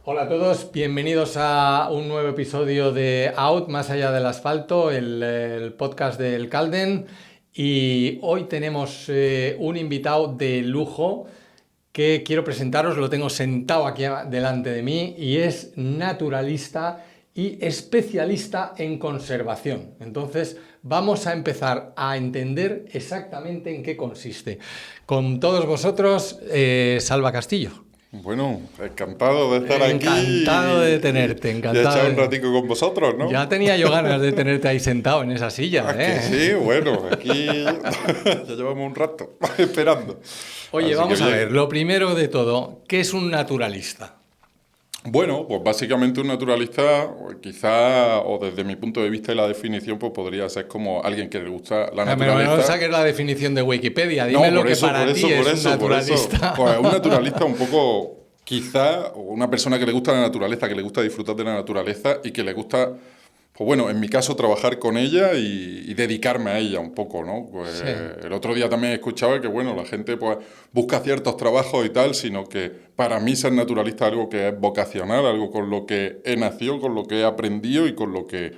Hola a todos, bienvenidos a un nuevo episodio de Out, más allá del asfalto, el podcast del Calden. Y hoy tenemos un invitado de lujo que quiero presentaros, lo tengo sentado aquí delante de mí y es naturalista y especialista en conservación. Entonces vamos a empezar a entender exactamente en qué consiste. Con todos vosotros, Salva Castillo. Bueno, encantado de estar aquí Encantado de tenerte, y echar encantado un ratico con vosotros, ¿no? Ya tenía yo ganas de tenerte ahí sentado en esa silla, Ah, que sí, bueno, aquí ya llevamos un rato esperando. Oye, Así que vamos a ver, bien. lo primero de todo, ¿qué es un naturalista? Bueno, pues básicamente un naturalista, quizá, o desde mi punto de vista y la definición, pues podría ser como alguien que le gusta la Pero no naturaleza. saques la definición de Wikipedia, dime No, lo que para ti es un por eso. naturalista. Pues un naturalista un poco, quizá, o una persona que le gusta la naturaleza, que le gusta disfrutar de la naturaleza y que le gusta, pues bueno, en mi caso trabajar con ella y dedicarme a ella un poco, ¿no? Pues Sí. el otro día también escuchaba que, bueno, la gente pues busca ciertos trabajos y tal, sino que para mí ser naturalista es algo que es vocacional, algo con lo que he nacido, con lo que he aprendido y con lo que,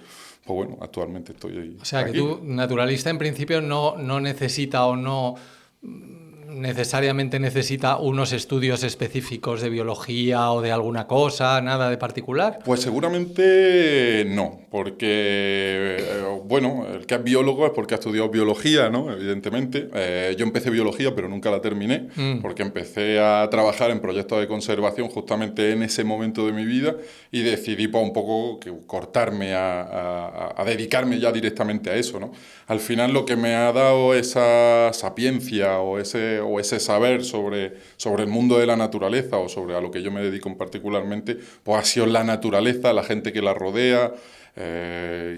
pues bueno, actualmente estoy O sea, que aquí. tú, naturalista, en principio no necesita o no necesariamente necesita unos estudios específicos de biología o de alguna cosa, nada de particular. Pues seguramente no, porque, bueno, el que es biólogo es porque ha estudiado biología, ¿no? Evidentemente. Yo empecé biología, pero nunca la terminé, porque empecé a trabajar en proyectos de conservación justamente en ese momento de mi vida y decidí pues, un poco cortarme a dedicarme ya directamente a eso, ¿no? Al final lo que me ha dado esa sapiencia o ese saber sobre el mundo de la naturaleza o sobre a lo que yo me dedico particularmente, pues ha sido la naturaleza, la gente que la rodea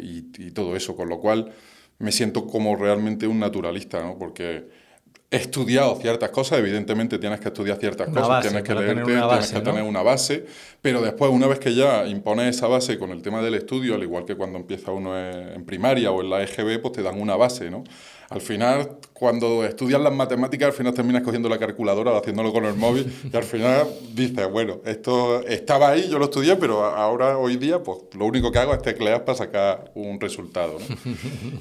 y todo eso, con lo cual me siento como realmente un naturalista, ¿no? Porque he estudiado ciertas cosas, evidentemente tienes que estudiar ciertas Una cosas, base, tienes que para tener leerte, una tienes que base, tener ¿no? una base, pero después, una vez que ya impones esa base con el tema del estudio, al igual que cuando empieza uno en primaria o en la EGB, pues te dan una base, ¿no? Al final, cuando estudias las matemáticas, al final terminas cogiendo la calculadora o haciéndolo con el móvil y al final dices, bueno, esto estaba ahí, yo lo estudié, pero ahora, hoy día, pues lo único que hago es teclear para sacar un resultado, ¿no?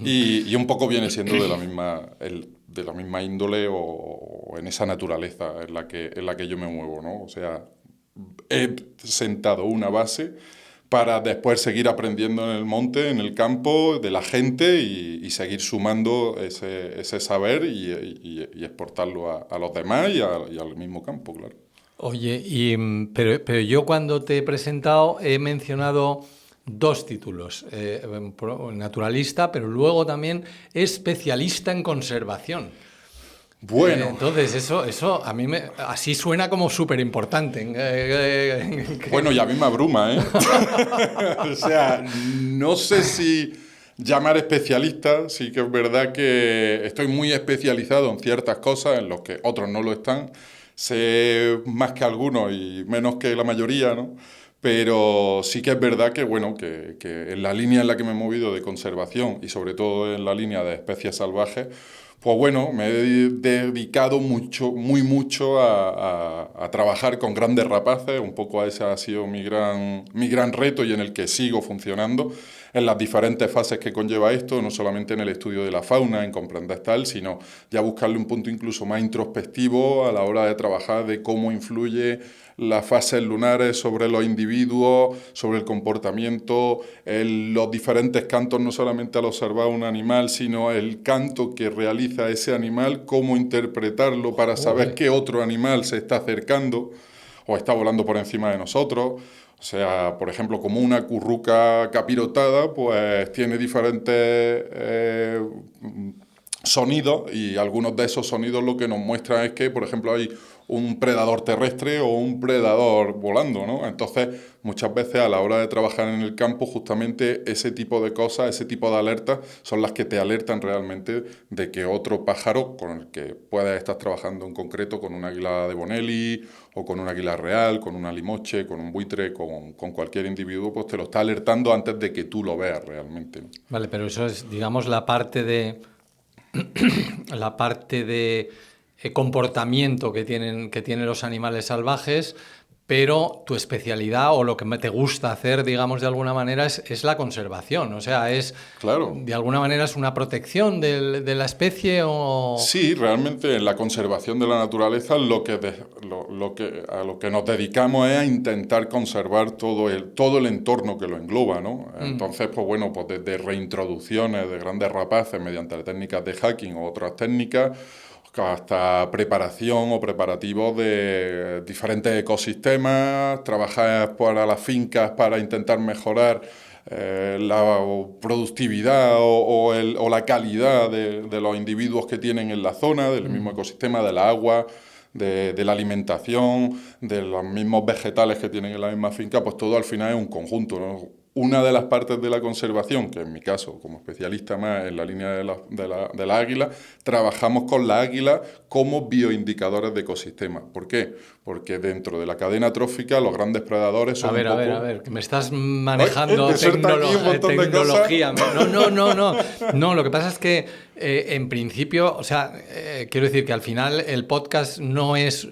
Y un poco viene siendo de la misma índole o en esa naturaleza en la que yo me muevo, ¿no? O sea, he sentado una base para después seguir aprendiendo en el monte, en el campo, de la gente y seguir sumando ese saber y exportarlo a los demás y al mismo campo, claro. Oye, pero yo cuando te he presentado he mencionado dos títulos, naturalista, pero luego también especialista en conservación. Bueno, Entonces, eso a mí así suena como súper importante. bueno, y a mí me abruma, ¿eh? O sea, no sé si llamar especialista, sí que es verdad que estoy muy especializado en ciertas cosas en los que otros no lo están. Sé más que algunos y menos que la mayoría, ¿no? Pero sí que es verdad que, bueno, que en la línea en la que me he movido de conservación y sobre todo en la línea de especies salvajes, pues bueno, me he dedicado mucho, muy mucho a trabajar con grandes rapaces, un poco a ese ha sido mi gran reto y en el que sigo funcionando en las diferentes fases que conlleva esto, no solamente en el estudio de la fauna, en comprender tal, sino ya buscarle un punto incluso más introspectivo a la hora de trabajar de cómo influye las fases lunares sobre los individuos, sobre el comportamiento, los diferentes cantos, no solamente al observar un animal, sino el canto que realiza ese animal, cómo interpretarlo para saber Joder. qué otro animal se está acercando o está volando por encima de nosotros. O sea, por ejemplo, como una curruca capirotada, pues tiene diferentes sonidos y algunos de esos sonidos lo que nos muestran es que, por ejemplo, hay un predador terrestre o un predador volando, ¿no? Entonces, muchas veces a la hora de trabajar en el campo, justamente ese tipo de cosas, ese tipo de alertas son las que te alertan realmente de que otro pájaro con el que puedas estar trabajando en concreto, con un águila de Bonelli o con un águila real, con una limoche, con un buitre, con cualquier individuo, pues te lo está alertando antes de que tú lo veas realmente, ¿no? Vale, pero eso es, digamos, la parte de comportamiento que tienen los animales salvajes, pero tu especialidad o lo que te gusta hacer, digamos, de alguna manera, es la conservación. O sea, Claro. de alguna manera es una protección de la especie o... Sí, realmente en la conservación de la naturaleza a lo que nos dedicamos es a intentar conservar todo el entorno que lo engloba, ¿no? Entonces, pues bueno, pues desde reintroducciones de grandes rapaces mediante técnicas de hacking o otras técnicas, hasta preparación o preparativos de diferentes ecosistemas, trabajar para las fincas para intentar mejorar la productividad o la calidad de los individuos que tienen en la zona, del mismo ecosistema, del agua, de la alimentación, de los mismos vegetales que tienen en la misma finca, pues todo al final es un conjunto, ¿no? Una de las partes de la conservación, que en mi caso, como especialista más en la línea de la águila, trabajamos con la águila como bioindicadores de ecosistemas. ¿Por qué? Porque dentro de la cadena trófica los grandes predadores son A ver, un poco... a ver, que me estás manejando tecnología. No. No, lo que pasa es que en principio, o sea, quiero decir que al final el podcast no es...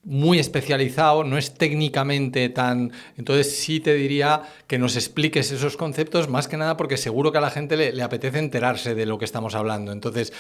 muy especializado, no es técnicamente tan... Entonces sí te diría que nos expliques esos conceptos, más que nada porque seguro que a la gente le apetece enterarse de lo que estamos hablando. Entonces,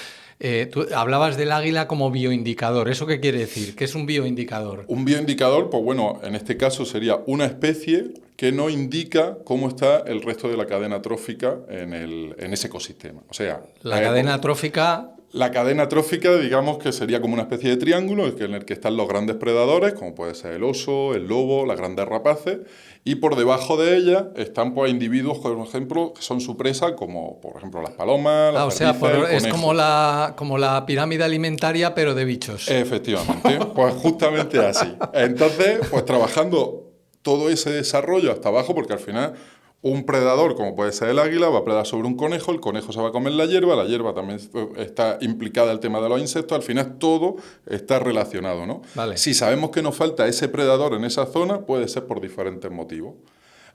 tú hablabas del águila como bioindicador. ¿Eso qué quiere decir? ¿Qué es un bioindicador? Un bioindicador, pues bueno, en este caso sería una especie que no indica cómo está el resto de la cadena trófica en ese ecosistema. O sea, La cadena trófica... La cadena trófica, digamos que sería como una especie de triángulo en el que están los grandes predadores, como puede ser el oso, el lobo, las grandes rapaces, y por debajo de ella están pues individuos, por ejemplo, que son su presa, como por ejemplo las palomas, las perdices, es como la pirámide alimentaria, pero de bichos. Efectivamente, pues justamente así. Entonces, pues trabajando todo ese desarrollo hasta abajo, porque al final... Un predador, como puede ser el águila, va a predar sobre un conejo, el conejo se va a comer la hierba también está implicada el tema de los insectos, al final todo está relacionado, ¿no? Vale. Si sabemos que nos falta ese predador en esa zona, puede ser por diferentes motivos.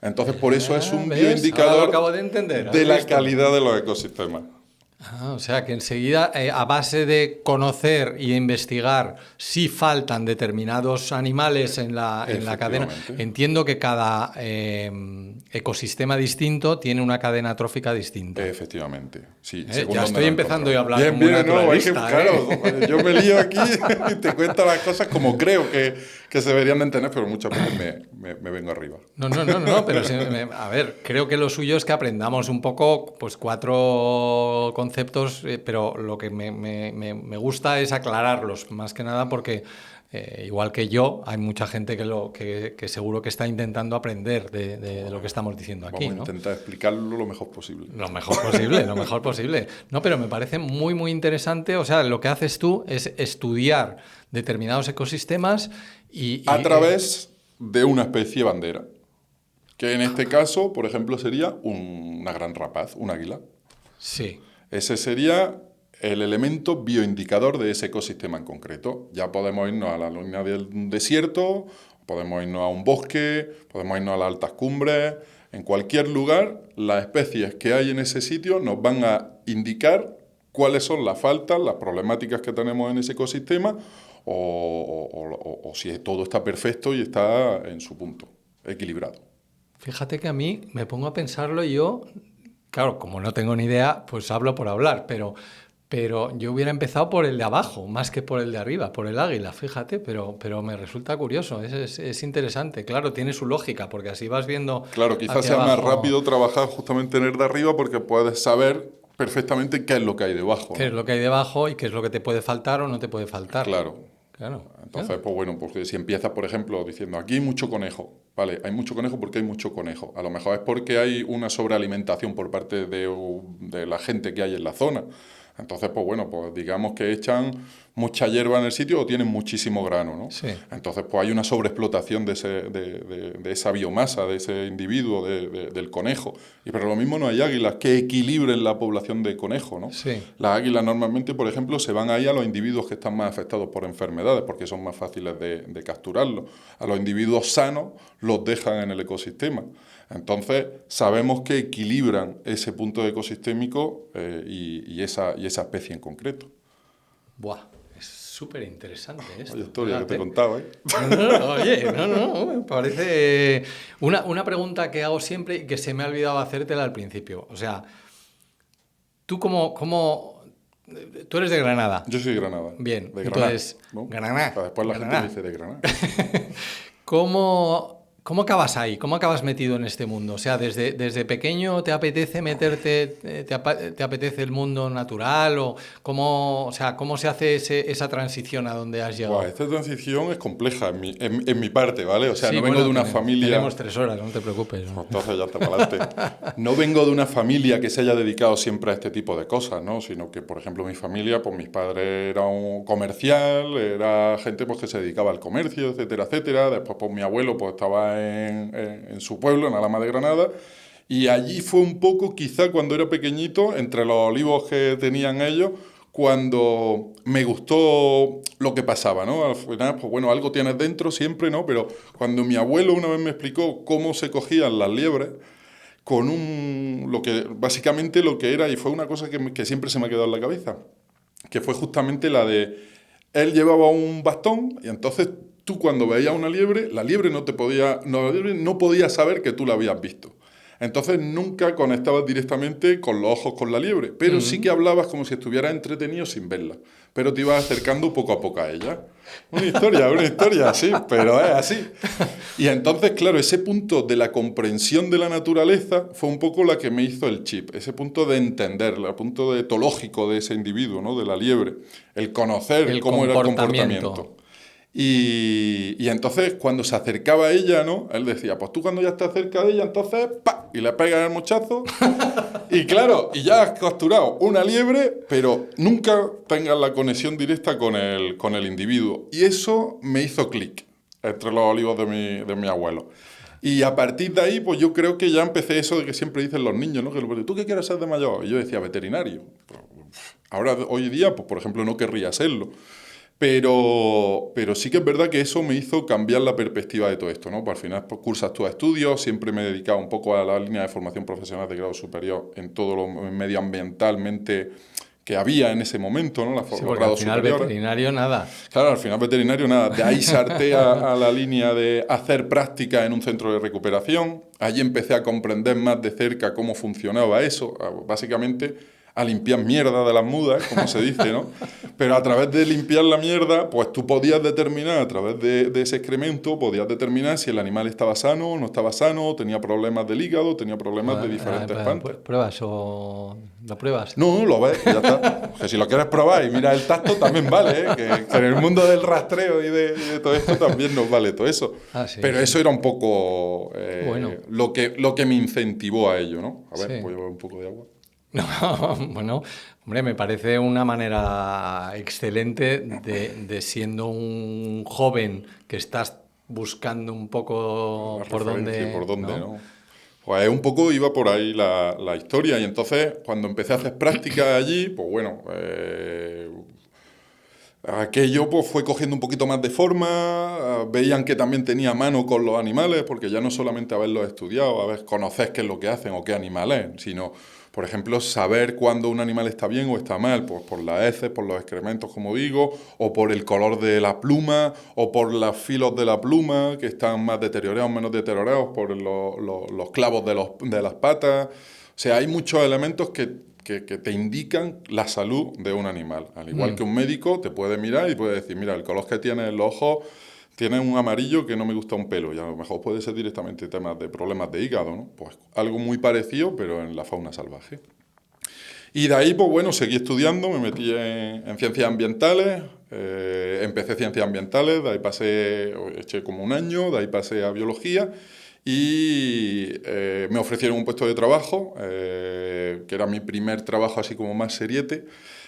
Entonces, por eso es un bioindicador de la calidad de los ecosistemas. O sea que enseguida, a base de conocer y investigar si faltan determinados animales en la cadena, entiendo que cada ecosistema distinto tiene una cadena trófica distinta. Efectivamente, sí. Ya estoy empezando a hablar como bien, naturalista. Claro, yo me lío aquí y te cuento las cosas como creo que se deberían de entender, pero muchas veces me vengo arriba. No, pero a ver, creo que lo suyo es que aprendamos un poco, pues 4 conceptos, pero lo que me gusta es aclararlos, más que nada porque, igual que yo, hay mucha gente que seguro que está intentando aprender de lo que estamos diciendo aquí. Vamos a intentar explicarlo lo mejor posible. Lo mejor posible. No, pero me parece muy, muy interesante. O sea, lo que haces tú es estudiar determinados ecosistemas a través de una especie bandera, que en este caso, por ejemplo, sería una gran rapaz, un águila. Sí. Ese sería el elemento bioindicador de ese ecosistema en concreto. Ya podemos irnos a la línea del desierto, podemos irnos a un bosque, podemos irnos a las altas cumbres. En cualquier lugar, las especies que hay en ese sitio nos van a indicar cuáles son las faltas, las problemáticas que tenemos en ese ecosistema o si todo está perfecto y está en su punto, equilibrado. Fíjate que a mí me pongo a pensarlo y yo, claro, como no tengo ni idea, pues hablo por hablar, pero yo hubiera empezado por el de abajo, más que por el de arriba, por el águila, fíjate, pero me resulta curioso, es interesante, claro, tiene su lógica, porque así vas viendo... Claro, quizás sea más rápido trabajar justamente en el de arriba porque puedes saber perfectamente qué es lo que hay debajo. Qué es lo que hay debajo y qué es lo que te puede faltar o no te puede faltar. Claro. Entonces, pues bueno, porque si empiezas, por ejemplo, diciendo aquí hay mucho conejo, vale, hay mucho conejo porque hay mucho conejo. A lo mejor es porque hay una sobrealimentación por parte de la gente que hay en la zona. Entonces, pues bueno, pues digamos que echan mucha hierba en el sitio o tienen muchísimo grano, ¿no? Sí. Entonces, pues hay una sobreexplotación de esa biomasa, de ese individuo, del conejo. Pero lo mismo no hay águilas que equilibren la población de conejo, ¿no? Sí. Las águilas normalmente, por ejemplo, se van ahí a los individuos que están más afectados por enfermedades porque son más fáciles de capturarlos. A los individuos sanos los dejan en el ecosistema. Entonces, sabemos que equilibran ese punto ecosistémico y esa especie en concreto. Buah, es súper interesante esto. Oye, historia que te he Fíjate. contado, ¿eh? Oye, me parece una pregunta que hago siempre y que se me ha olvidado hacértela al principio. O sea, tú tú eres de Granada. Yo soy de Granada. Bien, De Granada, entonces, ¿no? Granada. Después la gente Granada. me dice de Granada. ¿Cómo acabas ahí? ¿Cómo acabas metido en este mundo? O sea, desde pequeño te apetece meterte, te apetece el mundo natural o sea, ¿cómo se hace esa transición a donde has Buah, llegado? esta transición es compleja en mi parte, ¿vale? O sea, Sí, no vengo bueno, de una familia... tenemos 3 horas, no te preocupes, ¿no? Entonces ya está para adelante. No vengo de una familia que se haya dedicado siempre a este tipo de cosas, ¿no? Sino que, por ejemplo, mi familia, pues mis padres eran un comercial, era gente pues, que se dedicaba al comercio, etcétera, etcétera. Después, pues mi abuelo pues, estaba en su pueblo, en Alhama de Granada. Y allí fue un poco, quizá cuando era pequeñito, entre los olivos que tenían ellos, cuando me gustó lo que pasaba, ¿no? Al final, pues bueno, algo tienes dentro siempre, ¿no? Pero cuando mi abuelo una vez me explicó cómo se cogían las liebres, con básicamente lo que era, y fue una cosa que siempre se me ha quedado en la cabeza, que fue justamente la de, él llevaba un bastón, y entonces tú cuando veías una liebre, la liebre no podía saber que tú la habías visto. Entonces nunca conectabas directamente con los ojos con la liebre, pero sí que hablabas como si estuvieras entretenido sin verla, pero te ibas acercando poco a poco a ella. Una historia, sí, pero es así. Y entonces, claro, ese punto de la comprensión de la naturaleza fue un poco la que me hizo el chip, ese punto de entender, el punto etológico de ese individuo, ¿no? De la liebre, el conocer El cómo era el comportamiento. comportamiento. Y entonces cuando se acercaba a ella, ¿no? Él decía, pues tú cuando ya estás cerca de ella, entonces ¡pa! Y le pegas el mochazo. Y claro, y ya has capturado una liebre, pero nunca tengas la conexión directa con el individuo. Y eso me hizo clic entre los olivos de mi abuelo. Y a partir de ahí, pues yo creo que ya empecé eso de que siempre dicen los niños, ¿no? Que ¿tú qué quieres ser de mayor? Y yo decía, veterinario. Ahora, hoy día, pues por ejemplo, no querría serlo. Pero sí que es verdad que eso me hizo cambiar la perspectiva de todo esto, ¿no? Pues al final pues, cursas tus estudios, siempre me he dedicado un poco a la línea de formación profesional de grado superior en todo lo medioambientalmente que había en ese momento, ¿no? Sí, Los porque al grados final superiores. veterinario nada. Claro, al final veterinario nada. De ahí salté a la línea de hacer práctica en un centro de recuperación. Allí empecé a comprender más de cerca cómo funcionaba eso. Básicamente a limpiar mierda de las mudas, como se dice, ¿no? Pero a través de limpiar la mierda, pues tú podías determinar, a través de ese excremento, podías determinar si el animal estaba sano o no estaba sano, tenía problemas del hígado, tenía problemas de diferentes partes. ¿Pruebas o lo pruebas? No, lo ves, ya está. Que si lo quieres probar y miras el tacto, también vale, ¿eh? Que en el mundo del rastreo y de todo esto también nos vale todo eso. Ah, sí, Pero sí. eso era un poco Bueno. lo que me incentivó a ello, ¿no? A ver, Sí. voy a beber un poco de agua. No, bueno, hombre, me parece una manera excelente de siendo un joven que estás buscando un poco La por referencia, dónde, por dónde, ¿no? ¿no? Pues un poco iba por ahí la historia y entonces cuando empecé a hacer prácticas allí, pues bueno, aquello pues, fue cogiendo un poquito más de forma, veían que también tenía mano con los animales, porque ya no solamente haberlos estudiado, a ver, conocer qué es lo que hacen o qué animal es, sino, por ejemplo, saber cuándo un animal está bien o está mal, pues por las heces, por los excrementos, como digo, o por el color de la pluma, o por los filos de la pluma, que están más deteriorados, menos deteriorados, por los clavos de las patas. O sea, hay muchos elementos que te indican la salud de un animal. Al igual que un médico te puede mirar y puede decir, mira, el color que tiene en los ojos tiene un amarillo que no me gusta un pelo. Y a lo mejor puede ser directamente temas de problemas de hígado, ¿no? Pues algo muy parecido, pero en la fauna salvaje. Y de ahí, pues bueno, seguí estudiando, me metí en ciencias ambientales, empecé ciencias ambientales, de ahí eché como un año, de ahí pasé a biología y me ofrecieron un puesto de trabajo, que era mi primer trabajo así como más seriete,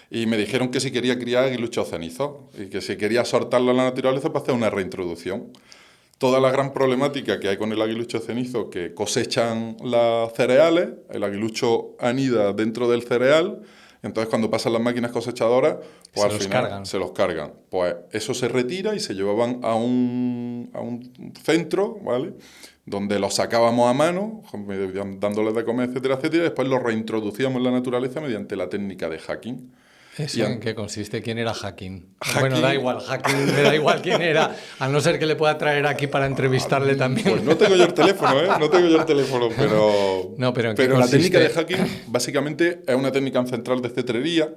y me dijeron que si quería criar aguiluchos cenizos y que si quería soltarlo a la naturaleza para hacer una reintroducción. Toda la gran problemática que hay con el aguilucho cenizo, que cosechan los cereales, el aguilucho anida dentro del cereal, entonces cuando pasan las máquinas cosechadoras, pues al final se los cargan. Pues eso se retira y se llevaban a un centro, ¿vale?, donde los sacábamos a mano, dándoles de comer, etcétera, etcétera, y después los reintroducíamos en la naturaleza mediante la técnica de hacking. ¿Eso en qué consiste? ¿Quién era Hacking? Hacking. Bueno, da igual, Hacking, me da igual quién era, a no ser que le pueda traer aquí para entrevistarle también. Pues no tengo yo el teléfono, ¿eh? No tengo yo el teléfono, pero... No, pero la técnica de Hacking básicamente es una técnica ancestral de cetrería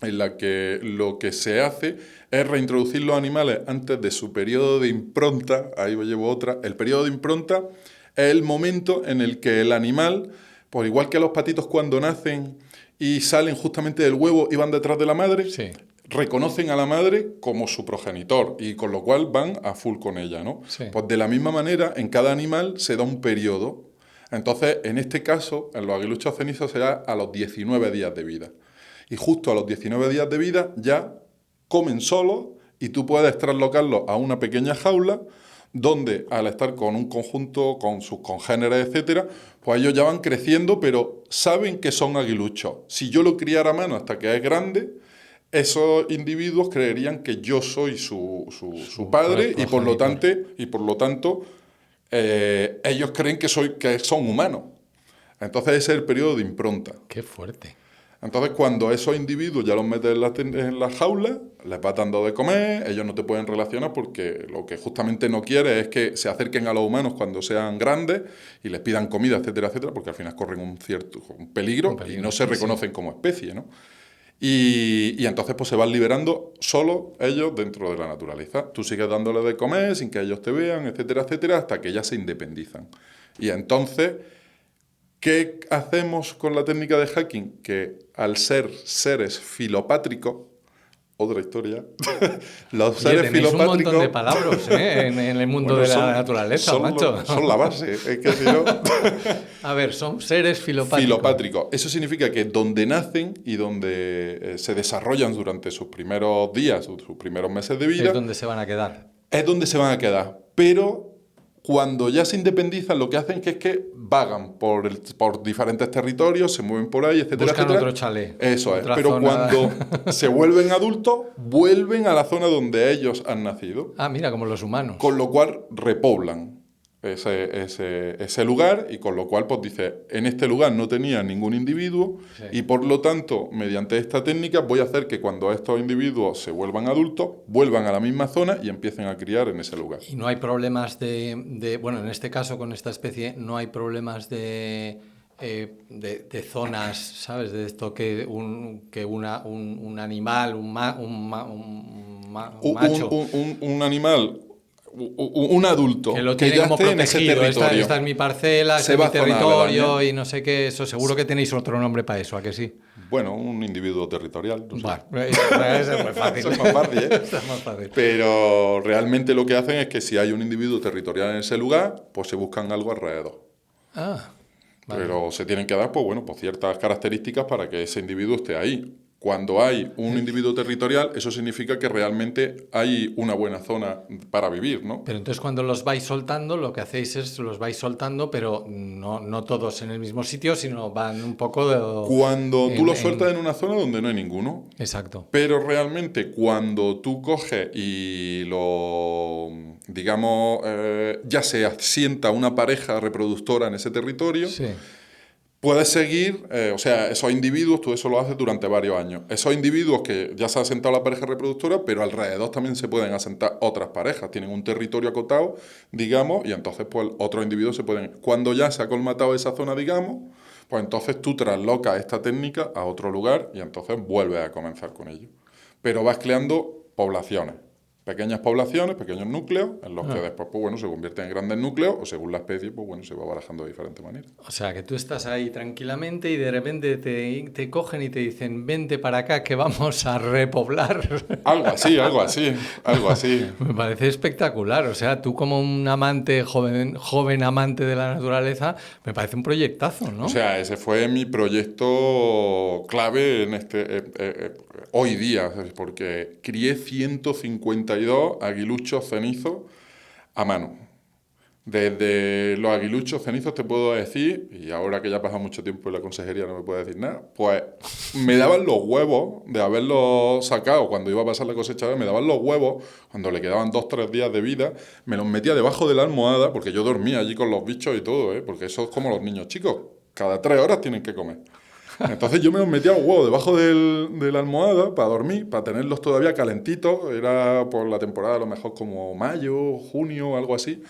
en la que lo que se hace es reintroducir los animales antes de su periodo de impronta. Ahí llevo otra. El periodo de impronta es el momento en el que el animal, por igual que los patitos cuando nacen y salen justamente del huevo y van detrás de la madre, Sí. reconocen a la madre como su progenitor y con lo cual van a full con ella, ¿no? Sí. Pues de la misma manera, en cada animal se da un periodo. Entonces, en este caso, en los aguiluchos cenizos se da a los 19 días de vida. Y justo a los 19 días de vida ya comen solos y tú puedes traslocarlos a una pequeña jaula donde al estar con un conjunto, con sus congéneres, etcétera, pues ellos ya van creciendo, pero saben que son aguiluchos. Si yo lo criara a mano hasta que es grande, esos individuos creerían que yo soy su padre y por lo tanto ellos creen que son humanos. Entonces ese es el periodo de impronta. Qué fuerte. Entonces, cuando esos individuos ya los metes en la jaula, les vas dando de comer, ellos no te pueden relacionar porque lo que justamente no quiere es que se acerquen a los humanos cuando sean grandes y les pidan comida, etcétera, etcétera, porque al final corren un peligro y no se reconocen como especie, ¿no? Y entonces pues se van liberando solo ellos dentro de la naturaleza. Tú sigues dándoles de comer sin que ellos te vean, etcétera, etcétera, hasta que ya se independizan. Y entonces... ¿qué hacemos con la técnica de Hacking? Que al ser seres filopátricos, otra historia, los seres filopátricos... un montón de palabras en el mundo de la naturaleza, macho. Son la base, es que si no... A ver, son seres filopátricos. Filopátricos. Eso significa que donde nacen y donde se desarrollan durante sus primeros días, sus primeros meses de vida... Es donde se van a quedar. Es donde se van a quedar, pero... cuando ya se independizan, lo que hacen es que vagan por diferentes territorios, se mueven por ahí, etcétera, buscan etcétera. otro chalet. Eso es. Otra Pero zona. cuando se vuelven adultos, vuelven a la zona donde ellos han nacido. Ah, mira, como los humanos. Con lo cual repoblan ese lugar y con lo cual pues dice, en este lugar no tenía ningún individuo Sí. y por lo tanto, mediante esta técnica voy a hacer que cuando estos individuos se vuelvan adultos, vuelvan a la misma zona y empiecen a criar en ese lugar. Y no hay problemas bueno, en este caso con esta especie no hay problemas de zonas, ¿sabes? De esto que un animal, un macho... Un animal... un adulto que lo tiene ya como esté en ese protegido, territorio. esta es mi parcela, Se este es va mi a zonas territorio aledañas. y no sé qué, eso seguro que tenéis otro nombre para eso, ¿a que sí? Bueno, un individuo territorial. No sé. Bueno, eso es muy fácil. Eso es más fácil, ¿eh? Eso es más fácil. Pero realmente lo que hacen es que si hay un individuo territorial en ese lugar, pues se buscan algo alrededor. Ah, vale. Pero se tienen que dar pues ciertas características para que ese individuo esté ahí. Cuando hay un individuo territorial, eso significa que realmente hay una buena zona para vivir, ¿no? Pero entonces cuando los vais soltando, lo que hacéis es los vais soltando, pero no todos en el mismo sitio, sino van un poco de... Cuando tú los sueltas en una zona donde no hay ninguno. Exacto. Pero realmente cuando tú coges y ya se asienta una pareja reproductora en ese territorio, Sí. puedes seguir, esos individuos, tú eso lo haces durante varios años. Esos individuos que ya se ha asentado la pareja reproductora, pero alrededor también se pueden asentar otras parejas. Tienen un territorio acotado, digamos, y entonces pues otros individuos se pueden... Cuando ya se ha colmatado esa zona, digamos, pues entonces tú traslocas esta técnica a otro lugar y entonces vuelves a comenzar con ello. Pero vas creando poblaciones. Pequeños núcleos, en los que después se convierten en grandes núcleos o según la especie, se va barajando de diferentes maneras. O sea, que tú estás ahí tranquilamente y de repente te cogen y te dicen, vente para acá que vamos a repoblar. Algo así. Me parece espectacular. O sea, tú como un amante, joven amante de la naturaleza, me parece un proyectazo, ¿no? O sea, ese fue mi proyecto clave en hoy día, porque crié 152 aguiluchos cenizos a mano. Desde los aguiluchos cenizos te puedo decir, y ahora que ya ha pasado mucho tiempo en la consejería no me puede decir nada, pues me daban los huevos de haberlos sacado cuando iba a pasar la cosecha, me daban los huevos cuando le quedaban 2-3 días de vida, me los metía debajo de la almohada, porque yo dormía allí con los bichos y todo, porque eso es como los niños chicos, cada 3 horas tienen que comer. Entonces yo me los metía un huevo debajo de la almohada para dormir, para tenerlos todavía calentitos. Era por la temporada a lo mejor como mayo, junio, algo así.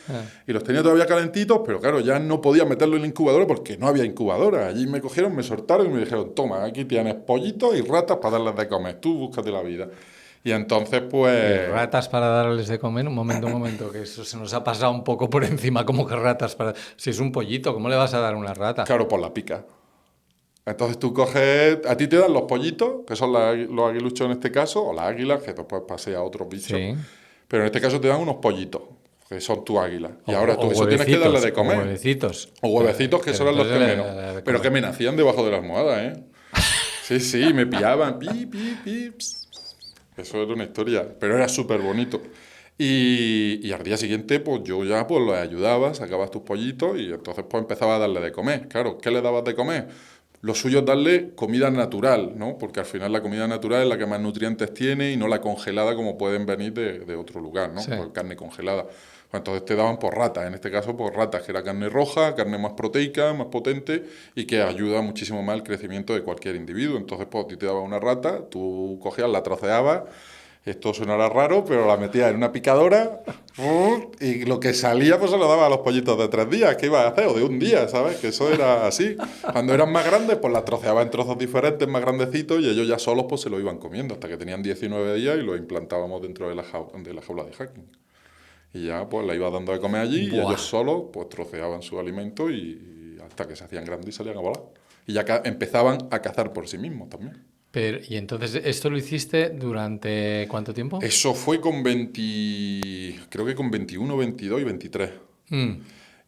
Y los tenía todavía calentitos, pero claro, ya no podía meterlo en la incubadora porque no había incubadora. Allí me cogieron, me soltaron y me dijeron, toma, aquí tienes pollitos y ratas para darles de comer. Tú búscate la vida. Y entonces, pues... ¿Y ratas para darles de comer? Un momento, que eso se nos ha pasado un poco por encima. ¿Cómo que ratas para...? Si es un pollito, ¿cómo le vas a dar una rata? Claro, por la pica. Entonces tú coges, a ti te dan los pollitos, que son los aguiluchos en este caso, o las águilas, que después pasea a otros bichos. Sí. Pero en este caso te dan unos pollitos, que son tus águilas. Y O- ahora tú o eso tienes que darle de comer. O huevecitos. O huevecitos, que Pero esos eran los que entonces menos. Pero que me nacían debajo de la almohada, ¿eh? Sí, sí, me pillaban. Pi, pi, pi, ps. Eso era una historia, pero era súper bonito. Y al día siguiente, pues yo ya pues los ayudaba, sacabas tus pollitos y entonces pues empezaba a darle de comer. Claro, ¿qué le dabas de comer? Lo suyo es darle comida natural, ¿no? Porque al final la comida natural es la que más nutrientes tiene y no la congelada como pueden venir de otro lugar, ¿no? Sí. Pues carne congelada. Pues entonces te daban por ratas, en este caso por ratas, que era carne roja, carne más proteica, más potente y que ayuda muchísimo más al crecimiento de cualquier individuo. Entonces, pues a ti te daba una rata, tú cogías, la troceabas, esto sonará raro, pero la metías en una picadora y lo que salía pues se lo daba a los pollitos de 3 días. ¿Qué ibas a hacer? O de un día, ¿sabes? Que eso era así. Cuando eran más grandes, pues las troceaba en trozos diferentes, más grandecitos, y ellos ya solos pues se lo iban comiendo hasta que tenían 19 días y los implantábamos dentro de la jaula de Hacking. Y ya pues la iba dando de comer allí y ellos solos pues troceaban su alimento y hasta que se hacían grandes y salían a volar. Y ya empezaban a cazar por sí mismos también. Pero, y entonces, ¿esto lo hiciste durante cuánto tiempo? Eso fue con 20, creo que con 21, 22 y 23. Mm.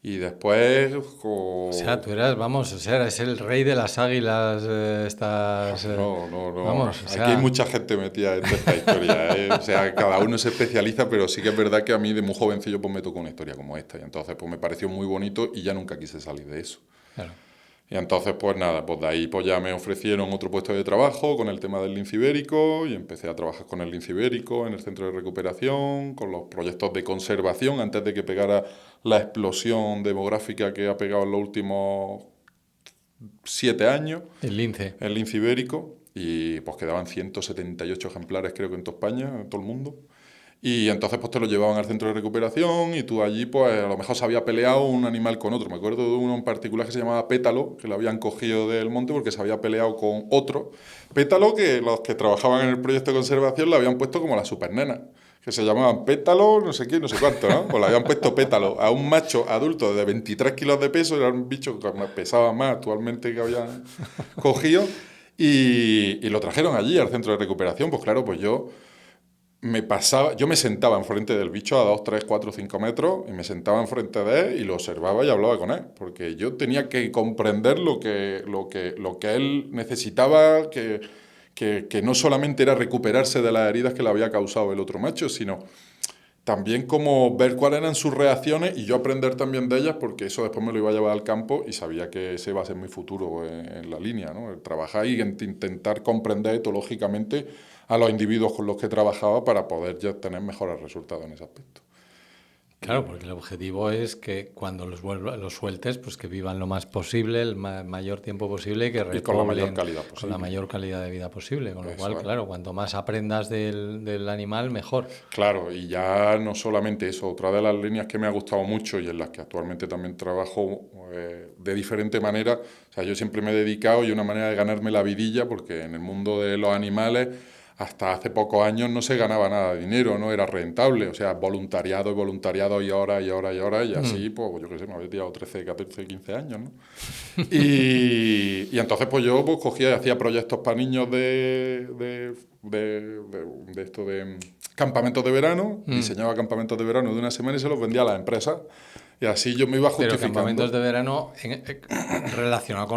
Y después... O sea, tú eras, vamos, o sea, eres el rey de las águilas, estas... No, no, no. Vamos, o sea... Aquí hay mucha gente metida en esta historia, ¿eh? O sea, cada uno se especializa, pero sí que es verdad que a mí de muy jovencillo pues me tocó una historia como esta. Y entonces pues me pareció muy bonito y ya nunca quise salir de eso. Claro. Y entonces, pues nada, pues de ahí pues ya me ofrecieron otro puesto de trabajo con el tema del lince ibérico y empecé a trabajar con el lince ibérico en el centro de recuperación, con los proyectos de conservación antes de que pegara la explosión demográfica que ha pegado en los últimos 7 años, El lince. el lince ibérico, y pues quedaban 178 ejemplares creo que en toda España, en todo el mundo. Y entonces pues te lo llevaban al centro de recuperación y tú allí pues a lo mejor se había peleado un animal con otro. Me acuerdo de uno en particular que se llamaba Pétalo, que lo habían cogido del monte porque se había peleado con otro. Pétalo que los que trabajaban en el proyecto de conservación le habían puesto como la supernena, que se llamaban Pétalo, no sé qué, no sé cuánto, ¿no? Pues le habían puesto Pétalo a un macho adulto de 23 kilos de peso, era un bicho que pesaba más actualmente que habían cogido, y lo trajeron allí al centro de recuperación. Pues claro, pues yo me sentaba enfrente del bicho a 2, 3, 4, 5 metros y me sentaba enfrente de él y lo observaba y hablaba con él, porque yo tenía que comprender lo que él necesitaba, que no solamente era recuperarse de las heridas que le había causado el otro macho, sino también como ver cuáles eran sus reacciones y yo aprender también de ellas, porque eso después me lo iba a llevar al campo y sabía que ese iba a ser mi futuro en la línea, ¿no? El trabajar y intentar comprender etológicamente a los individuos con los que trabajaba para poder ya tener mejores resultados en ese aspecto. Claro, porque el objetivo es que cuando los sueltes, pues que vivan lo más posible, el mayor tiempo posible y que Y con la mayor repoblen calidad posible. con la mayor calidad de vida posible. Con lo Eso cual, es. claro, cuanto más aprendas del animal, mejor. Claro, y ya no solamente eso, otra de las líneas que me ha gustado mucho y en las que actualmente también trabajo de diferente manera, o sea, yo siempre me he dedicado y una manera de ganarme la vidilla, porque en el mundo de los animales hasta hace pocos años no se ganaba nada de dinero, no era rentable, o sea, voluntariado y voluntariado y horas y horas y horas, y así, pues yo qué sé, me había tirado 13, 14, 15 años, ¿no? Y entonces pues yo pues cogía y hacía proyectos para niños de esto de campamentos de verano, diseñaba campamentos de verano de una semana y se los vendía a las empresas. Y así yo me iba Pero justificando. campamentos de verano relacionados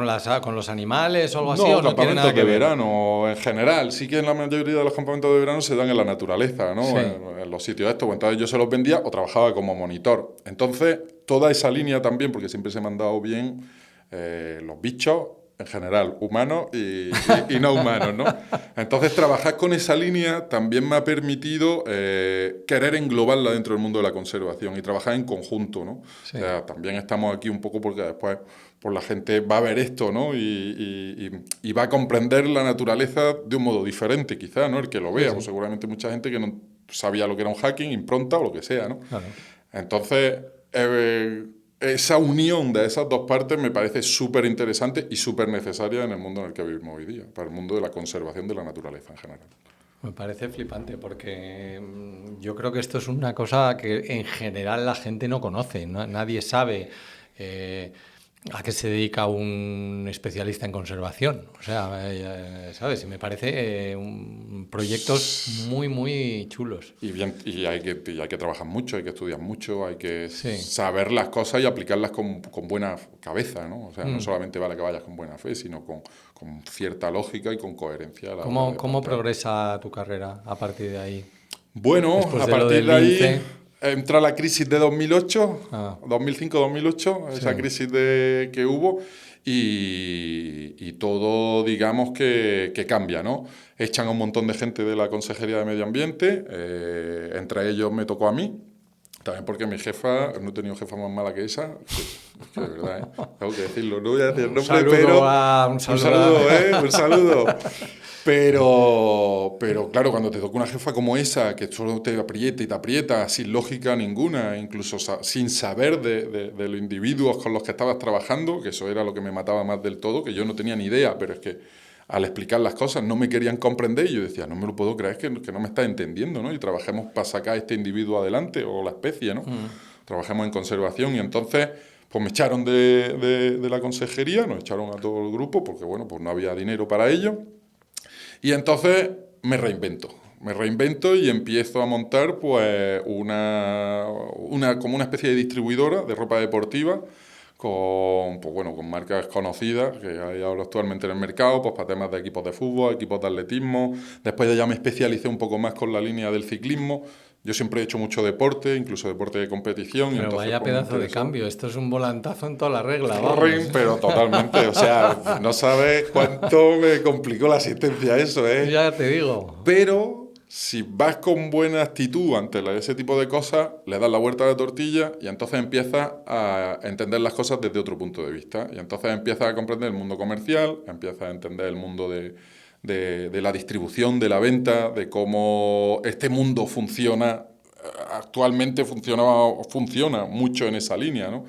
con los animales o algo así, No, ¿o no tiene nada campamentos que de ver? verano en general. Sí que en la mayoría de los campamentos de verano se dan en la naturaleza, ¿no? Sí. En los sitios estos. Pues entonces yo se los vendía o trabajaba como monitor. Entonces, toda esa línea también, porque siempre se me han dado bien los bichos en general, humanos y no humanos, ¿no? Entonces, trabajar con esa línea también me ha permitido querer englobarla dentro del mundo de la conservación y trabajar en conjunto, ¿no? Sí. O sea, también estamos aquí un poco porque después pues, la gente va a ver esto, ¿no? Y va a comprender la naturaleza de un modo diferente, quizás, ¿no? El que lo vea, pues seguramente mucha gente que no sabía lo que era un hacking, impronta o lo que sea, ¿no? Claro. Entonces, esa unión de esas dos partes me parece súper interesante y súper necesaria en el mundo en el que vivimos hoy día, para el mundo de la conservación de la naturaleza en general. Me parece flipante porque yo creo que esto es una cosa que en general la gente no conoce, nadie sabe a qué se dedica un especialista en conservación. O sea, ¿sabes? Y me parece proyectos muy, muy chulos. Y hay que trabajar mucho, hay que estudiar mucho, hay que Sí. saber las cosas y aplicarlas con buena cabeza, ¿no? O sea, no solamente vale que vayas con buena fe, sino con cierta lógica y con coherencia a la hora de ¿Cómo plantear. progresa tu carrera a partir de ahí? Bueno, Después a de lo partir del de ahí lince. entra la crisis de 2008, Ah, 2005-2008, esa sí. crisis que hubo, y todo, digamos, que cambia, ¿no? Echan a un montón de gente de la Consejería de Medio Ambiente, entre ellos me tocó a mí, también porque mi jefa, no he tenido jefa más mala que esa, que de verdad, tengo que decirlo, no voy a decir el nombre, pero Un un saludo saludo, un saludo. Pero claro, cuando te toca una jefa como esa, que solo te aprieta y te aprieta, sin lógica ninguna, incluso sin saber de los individuos con los que estabas trabajando, que eso era lo que me mataba más del todo, que yo no tenía ni idea, pero es que al explicar las cosas no me querían comprender y yo decía, no me lo puedo creer, que no me estás entendiendo, ¿no? Y trabajemos para sacar a este individuo adelante, o la especie, ¿no? Trabajemos en conservación y entonces pues me echaron de la consejería, nos echaron a todo el grupo porque, bueno, pues no había dinero para ello. Y entonces me reinvento y empiezo a montar pues como una especie de distribuidora de ropa deportiva con marcas conocidas que hay ahora actualmente en el mercado, pues para temas de equipos de fútbol, equipos de atletismo. Después ya me especialicé un poco más con la línea del ciclismo. Yo siempre he hecho mucho deporte, incluso deporte de competición, y Pero entonces vaya pues me pedazo de interesó. cambio, esto es un volantazo en toda la regla, vamos. Pero totalmente, o sea, no sabes cuánto me complicó la asistencia eso, ¿eh? Ya te digo. Pero si vas con buena actitud ante ese tipo de cosas, le das la vuelta a la tortilla y entonces empiezas a entender las cosas desde otro punto de vista. Y entonces empiezas a comprender el mundo comercial, empiezas a entender el mundo de la distribución, de la venta, de cómo este mundo funciona. Actualmente funciona mucho en esa línea, ¿no?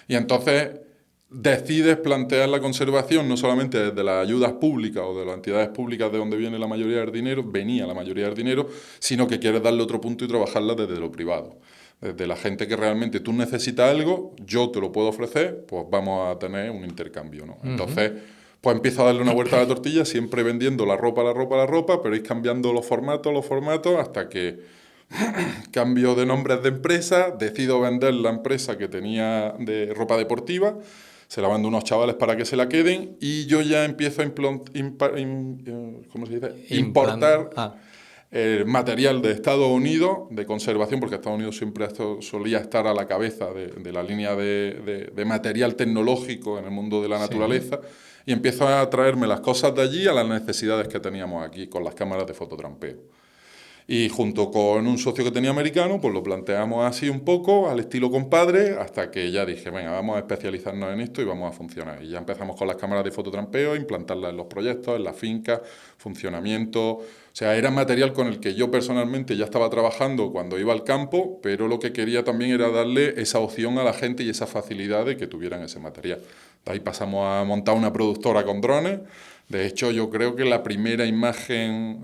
Y entonces decides plantear la conservación no solamente desde las ayudas públicas o de las entidades públicas de donde viene la mayoría del dinero, venía la mayoría del dinero, sino que quieres darle otro punto y trabajarla desde lo privado. Desde la gente que realmente tú necesitas algo, yo te lo puedo ofrecer, pues vamos a tener un intercambio, ¿no? Entonces, pues empiezo a darle una vuelta a la tortilla, siempre vendiendo la ropa, pero ir cambiando los formatos, hasta que cambio de nombres de empresa, decido vender la empresa que tenía de ropa deportiva, se la vendo a unos chavales para que se la queden y yo ya empiezo a ¿cómo se dice? Importar material de Estados Unidos de conservación, porque Estados Unidos siempre solía estar a la cabeza de la línea de material tecnológico en el mundo de la naturaleza, y empiezo a traerme las cosas de allí a las necesidades que teníamos aquí con las cámaras de fototrampeo. Y junto con un socio que tenía americano, pues lo planteamos así un poco, al estilo compadre, hasta que ya dije, venga, vamos a especializarnos en esto y vamos a funcionar. Y ya empezamos con las cámaras de fototrampeo, implantarlas en los proyectos, en las fincas, funcionamiento. O sea, era material con el que yo personalmente ya estaba trabajando cuando iba al campo, pero lo que quería también era darle esa opción a la gente y esa facilidad de que tuvieran ese material. De ahí pasamos a montar una productora con drones. De hecho, yo creo que la primera imagen,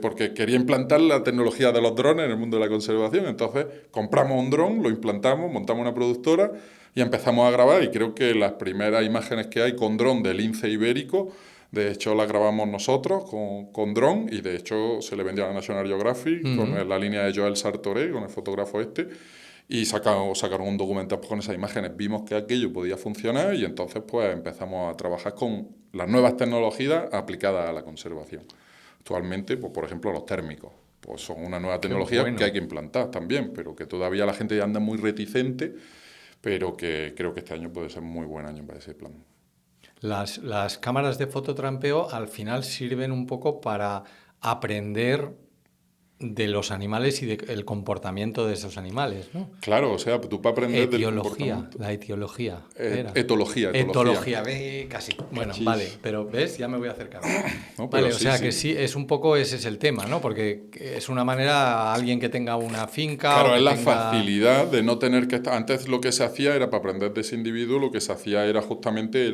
porque quería implantar la tecnología de los drones en el mundo de la conservación, entonces compramos un dron, lo implantamos, montamos una productora y empezamos a grabar, y creo que las primeras imágenes que hay con dron del lince ibérico, de hecho las grabamos nosotros con dron, y de hecho se le vendió a la National Geographic con la línea de Joel Sartoré, con el fotógrafo este. Y sacaron un documental pues, con esas imágenes. Vimos que aquello podía funcionar y entonces pues empezamos a trabajar con las nuevas tecnologías aplicadas a la conservación. Actualmente, pues, por ejemplo, los térmicos. Pues son una nueva tecnología que hay que implantar también, pero que todavía la gente anda muy reticente, pero que creo que este año puede ser muy buen año para ese plan. las cámaras de fototrampeo al final sirven un poco para aprender de los animales y del comportamiento de esos animales, ¿no? Claro, o sea, tú para aprender del comportamiento. La etiología. Etología. Etología, casi. Bueno, Cachis. vale, pero ¿ves? Ya me voy acercando. No, pero Vale, o sí, sea sí. que sí, es un poco ese es el tema, ¿no? Porque es una manera, alguien que tenga una finca Claro, o que es la tenga... facilidad de no tener que estar... Antes lo que se hacía era, para aprender de ese individuo, lo que se hacía era justamente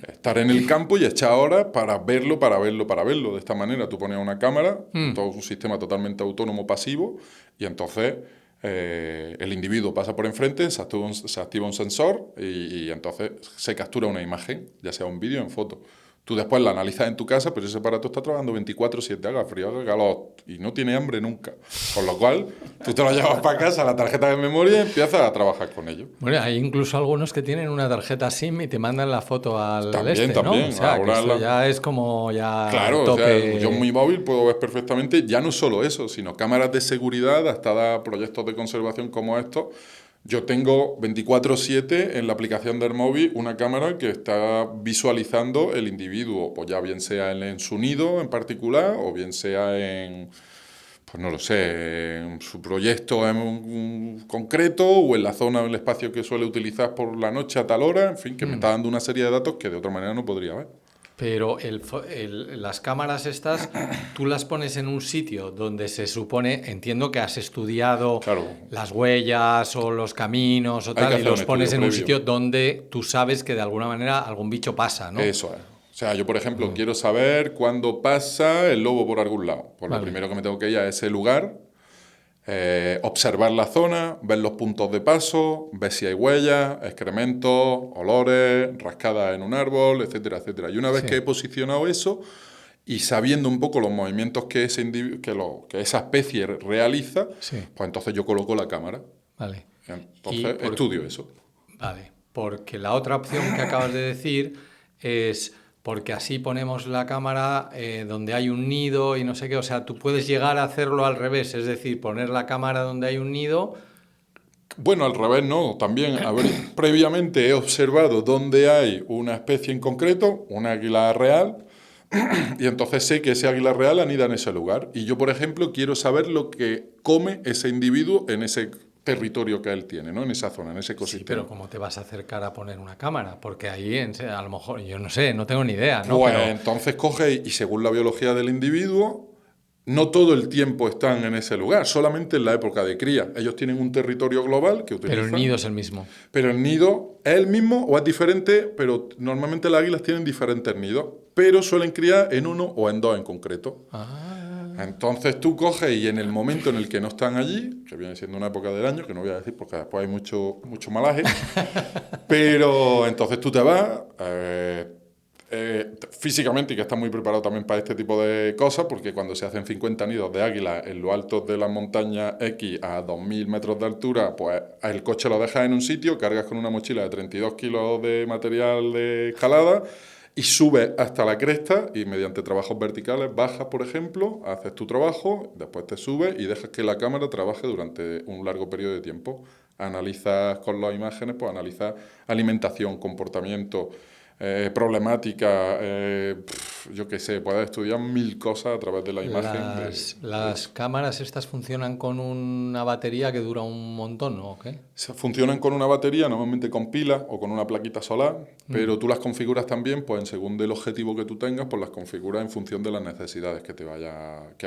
estar en el campo y echar horas para verlo. De esta manera tú ponías una cámara, todo un sistema totalmente autónomo pasivo, y entonces el individuo pasa por enfrente, se activa un sensor y entonces se captura una imagen, ya sea un vídeo o en foto. Tú después la analizas en tu casa, pero ese aparato está trabajando 24/7, haga frío, haga calor, y no tiene hambre nunca. Con lo cual, tú te lo llevas para casa, la tarjeta de memoria, y empiezas a trabajar con ello. Bueno, hay incluso algunos que tienen una tarjeta SIM y te mandan la foto al También, ¿no? también. O sea, que Ahora eso ya es como ya Claro, o sea, tope... yo en mi móvil puedo ver perfectamente, ya no solo eso, sino cámaras de seguridad, adaptadas a proyectos de conservación como estos. Yo tengo 24/7 en la aplicación del móvil una cámara que está visualizando el individuo, pues ya bien sea en su nido en particular o bien sea en, pues no lo sé, en su proyecto en un concreto o en la zona o el espacio que suele utilizar por la noche a tal hora, en fin, que me está dando una serie de datos que de otra manera no podría ver. Pero las cámaras estas, tú las pones en un sitio donde se supone, entiendo que has estudiado Claro, las huellas o los caminos o hay que tal, y hacer un los pones estudio en un previo. sitio donde tú sabes que de alguna manera algún bicho pasa, ¿no? Eso es. O sea, yo, por ejemplo, quiero saber cuándo pasa el lobo por algún lado. Pues lo Vale. primero que me tengo que ir a ese lugar, observar la zona, ver los puntos de paso, ver si hay huellas, excrementos, olores, rascadas en un árbol, etcétera, etcétera. Y una vez Sí. que he posicionado eso y sabiendo un poco los movimientos que esa especie realiza, Sí. pues entonces yo coloco la cámara. Vale. Entonces estudio eso. Vale, porque la otra opción que acabas de decir es porque así ponemos la cámara donde hay un nido y no sé qué, o sea, tú puedes llegar a hacerlo al revés, es decir, poner la cámara donde hay un nido. Bueno, al revés no. También, previamente he observado dónde hay una especie en concreto, un águila real, y entonces sé que ese águila real anida en ese lugar. Y yo, por ejemplo, quiero saber lo que come ese individuo en ese territorio que él tiene, ¿no? En esa zona, en ese Sí, ecosistema. pero ¿cómo te vas a acercar a poner una cámara? Porque ahí a lo mejor, yo no sé, no tengo ni idea, ¿no? Pues Pero, entonces coge y según la biología del individuo, no todo el tiempo están en ese lugar, solamente en la época de cría. Ellos tienen un territorio global que utilizan. pero el nido es el mismo. Pero el nido es el mismo o es diferente, pero normalmente las águilas tienen diferentes nidos, pero suelen criar en uno o en dos en concreto. Ah, Entonces tú coges y en el momento en el que no están allí, que viene siendo una época del año, que no voy a decir porque después hay mucho malaje, pero entonces tú te vas, físicamente, y que estás muy preparado también para este tipo de cosas, porque cuando se hacen 50 nidos de águila en lo alto de las montañas X a 2.000 metros de altura, pues el coche lo dejas en un sitio, cargas con una mochila de 32 kilos de material de escalada y subes hasta la cresta y mediante trabajos verticales bajas, por ejemplo, haces tu trabajo, después te subes y dejas que la cámara trabaje durante un largo periodo de tiempo. Analizas con las imágenes, pues analizas alimentación, comportamiento, problemática, yo qué sé, puedes estudiar 1000 cosas a través de la imagen. las cámaras estas funcionan con una batería que dura un montón, ¿no? ¿O qué? Funcionan con una batería, normalmente con pilas o con una plaquita solar, pero tú las configuras también, pues según del objetivo que tú tengas, pues las configuras en función de las necesidades que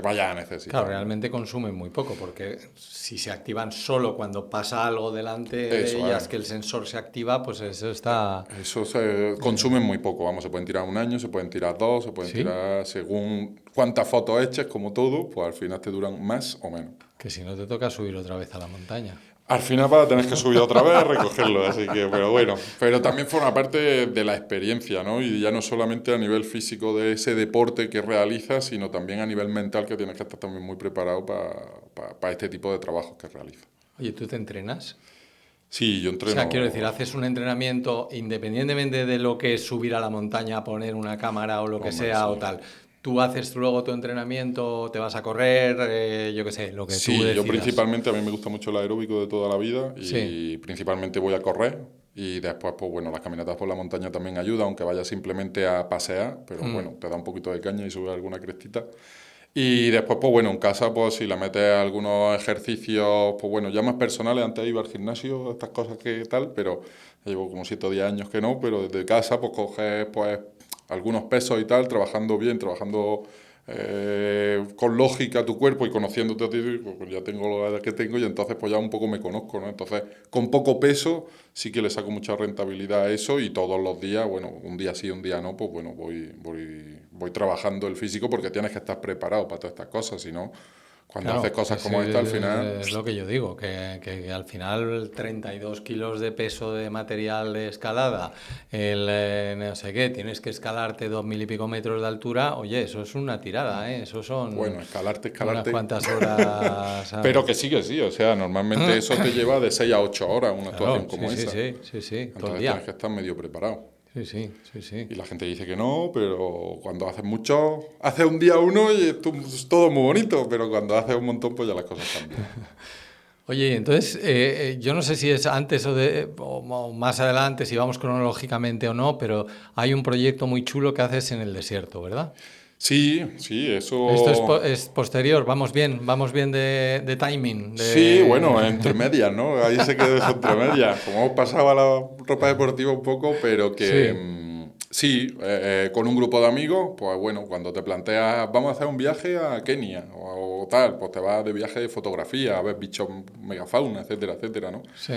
vayas a necesitar. Claro, realmente consumen muy poco, porque si se activan solo cuando pasa algo delante de ellas, que el sensor se activa, pues eso está... Eso se consumen muy poco, vamos, se pueden tirar un año, se pueden tirar 2, se pueden ¿Sí? tirar según cuántas fotos eches, como todo, pues al final te duran más o menos. Que si no te toca subir otra vez a la montaña. Al final vas a tener que subir otra vez a recogerlo, así que, pero bueno. Pero también forma parte de la experiencia, ¿no? Y ya no solamente a nivel físico de ese deporte que realizas, sino también a nivel mental, que tienes que estar también muy preparado para este tipo de trabajos que realizas. Oye, ¿tú te entrenas? Sí, yo entreno. O sea, quiero decir, haces un entrenamiento independientemente de lo que es subir a la montaña, poner una cámara o lo que sea sí. o tal. Tú haces luego tu entrenamiento, te vas a correr, yo qué sé, lo que tú Sí, decidas. yo principalmente, a mí me gusta mucho el aeróbico de toda la vida y Sí. principalmente voy a correr Y después, pues bueno, las caminatas por la montaña también ayudan, aunque vayas simplemente a pasear, pero bueno, te da un poquito de caña y subes alguna crestita. Y después, pues bueno, en casa, pues si le metes algunos ejercicios, pues bueno, ya más personales, antes iba al gimnasio, estas cosas que tal, pero ya llevo como 7 o 10 años que no, pero desde casa, pues coges pues algunos pesos y tal, trabajando bien, trabajando con lógica tu cuerpo y conociéndote a ti, pues ya tengo la edad que tengo y entonces pues ya un poco me conozco, ¿no? Entonces, con poco peso sí que le saco mucha rentabilidad a eso y todos los días, bueno, un día sí, un día no, pues bueno, voy trabajando el físico porque tienes que estar preparado para todas estas cosas, si no, cuando haces Claro, cosas como esta, al final... es lo que yo digo, que al final 32 kilos de peso de material de escalada, no sé qué, tienes que escalarte 2000 y pico metros de altura, oye, eso es una tirada, ¿eh? Eso son Bueno, escalarte, unas escalarte. cuantas horas, Pero ¿sabes? que sí, o sea, normalmente eso te lleva de 6 a 8 horas una actuación Claro, sí, como sí, esa. sí, sí, sí, todo el Entonces tienes día. que estar medio preparado. Sí, sí, sí, sí. Y la gente dice que no, pero cuando haces mucho, haces un día uno y es todo muy bonito, pero cuando haces un montón, pues ya las cosas cambian. Oye, entonces, yo no sé si es antes o más adelante, si vamos cronológicamente o no, pero hay un proyecto muy chulo que haces en el desierto, ¿verdad? Sí, Esto es, eso. es posterior, vamos bien de timing, Sí, de... bueno, entre medias, ¿no? Ahí se quedó eso entre medias. Como hemos pasado a la ropa deportiva un poco, pero que Sí, sí, con un grupo de amigos, pues bueno, cuando te planteas, vamos a hacer un viaje a Kenia o tal, pues te vas de viaje de fotografía, a ver bichos megafauna, etcétera, etcétera, ¿no? sí.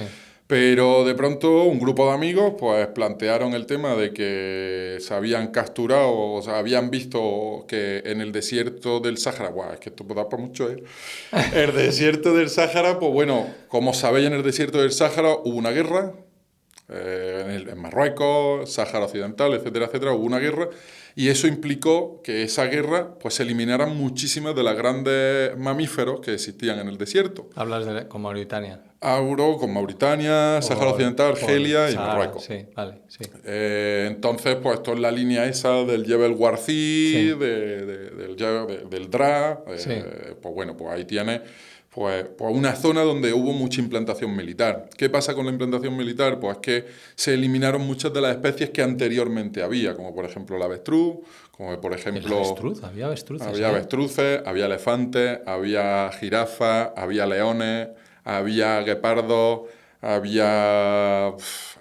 Pero de pronto un grupo de amigos pues plantearon el tema de que se habían capturado, o sea, habían visto que en el desierto del Sáhara, guau, es que esto puede dar para mucho, ¿eh? El desierto del Sáhara, pues bueno, como sabéis, en el desierto del Sáhara hubo una guerra, en Marruecos, Sáhara Occidental, etcétera, etcétera, hubo una guerra y eso implicó que esa guerra pues eliminaran muchísimas de las grandes mamíferos que existían en el desierto. Hablas de con Mauritania. Auro con Mauritania, Sáhara Occidental, Por Argelia y Sahara, Marruecos. sí, vale, sí. Entonces, pues esto es la línea esa del Jebel Warzi, Sí, del Dra. sí. Pues bueno, pues ahí tienes pues una zona donde hubo mucha implantación militar. ¿Qué pasa con la implantación militar? Pues que se eliminaron muchas de las especies que anteriormente había, como por ejemplo el avestruz, como por El ejemplo avestruz, había avestruces, había ¿eh? avestruces, había elefantes, había jirafas, había leones, había guepardos, había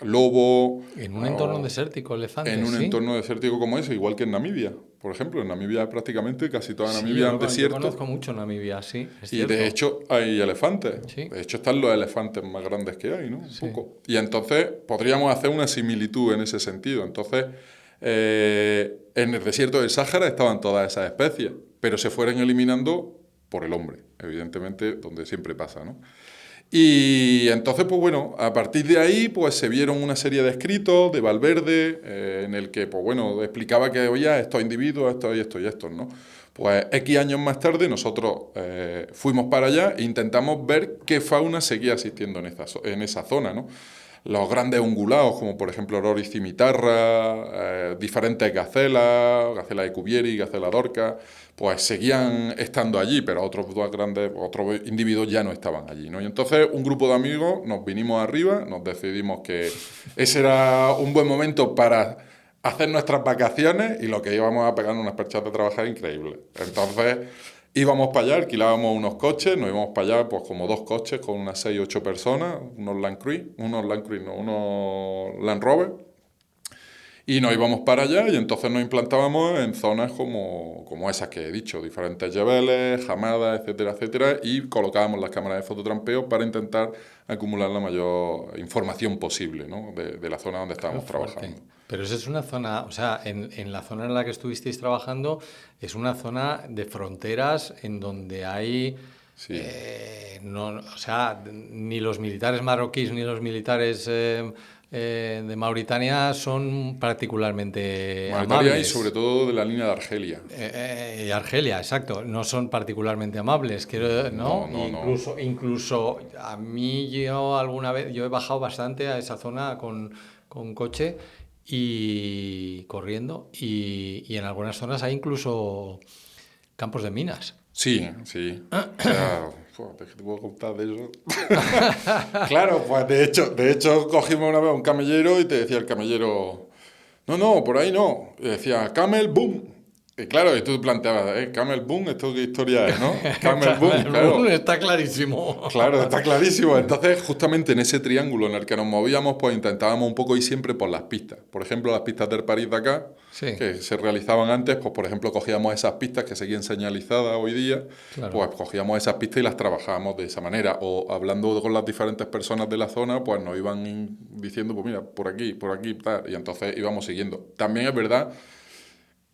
lobo, En un entorno desértico, en elefantes, un sí. entorno desértico como ese, igual que en Namibia. Por ejemplo, en Namibia prácticamente casi toda Sí, Namibia es yo desierto conozco mucho Namibia, sí, es y de cierto. hecho hay elefantes. Sí, De hecho están los elefantes más grandes que hay, ¿no? Un sí. poco. Y entonces podríamos hacer una similitud en ese sentido. Entonces, en el desierto del Sáhara estaban todas esas especies, pero se fueron eliminando por el hombre, evidentemente, donde siempre pasa, ¿no? Y entonces, pues bueno, a partir de ahí, pues se vieron una serie de escritos de Valverde, en el que, pues bueno, explicaba que había estos individuos, estos y estos y estos, ¿no? Pues X años más tarde nosotros fuimos para allá e intentamos ver qué fauna seguía existiendo en esa zona, ¿no? Los grandes ungulados, como por ejemplo Loris cimitarra, diferentes gacelas, gacela de Cuvieri, gacela dorca, pues seguían estando allí, pero otros dos grandes, otros individuos ya no estaban allí, ¿no? Y entonces un grupo de amigos nos vinimos arriba, nos decidimos que ese era un buen momento para hacer nuestras vacaciones y lo que íbamos a pegar unas perchas de trabajar increíbles. Entonces íbamos para allá, alquilábamos unos coches, nos íbamos para allá pues como 2 coches con unas 6 8 personas, unos Land Rover, y nos íbamos para allá y entonces nos implantábamos en zonas como esas que he dicho, diferentes yebeles, jamadas, etcétera, etcétera, y colocábamos las cámaras de fototrampeo para intentar acumular la mayor información posible, ¿no? de la zona donde Qué estábamos fuerte. trabajando. Pero eso es una zona, o sea, en la zona en la que estuvisteis trabajando, es una zona de fronteras en donde hay, Sí. no, o sea, ni los militares marroquíes ni los militares de Mauritania son particularmente Mauritania y sobre amables. todo de la línea de Argelia. Y Argelia, exacto, no son particularmente amables, quiero, No, ¿no? no, no. Incluso a mí yo alguna vez, yo he bajado bastante a esa zona con coche y corriendo y en algunas zonas hay incluso campos de minas. Sí, sí. O sea, ¿qué te puedo contar de eso? Claro, pues de hecho cogimos una vez un camellero y te decía el camellero, no, por ahí no. Y decía, Camel Boom. Y claro, y tú te planteabas, Camel Boom, ¿esto qué historia es, no? Camel Boom, claro. Está clarísimo. Claro, está clarísimo. Entonces, justamente en ese triángulo en el que nos movíamos, pues intentábamos un poco ir siempre por las pistas. Por ejemplo, las pistas del París de acá, Sí, que se realizaban antes, pues por ejemplo cogíamos esas pistas que seguían señalizadas hoy día, claro. pues cogíamos esas pistas y las trabajábamos de esa manera. O hablando con las diferentes personas de la zona, pues nos iban diciendo, pues mira, por aquí, tal. Y entonces íbamos siguiendo. También es verdad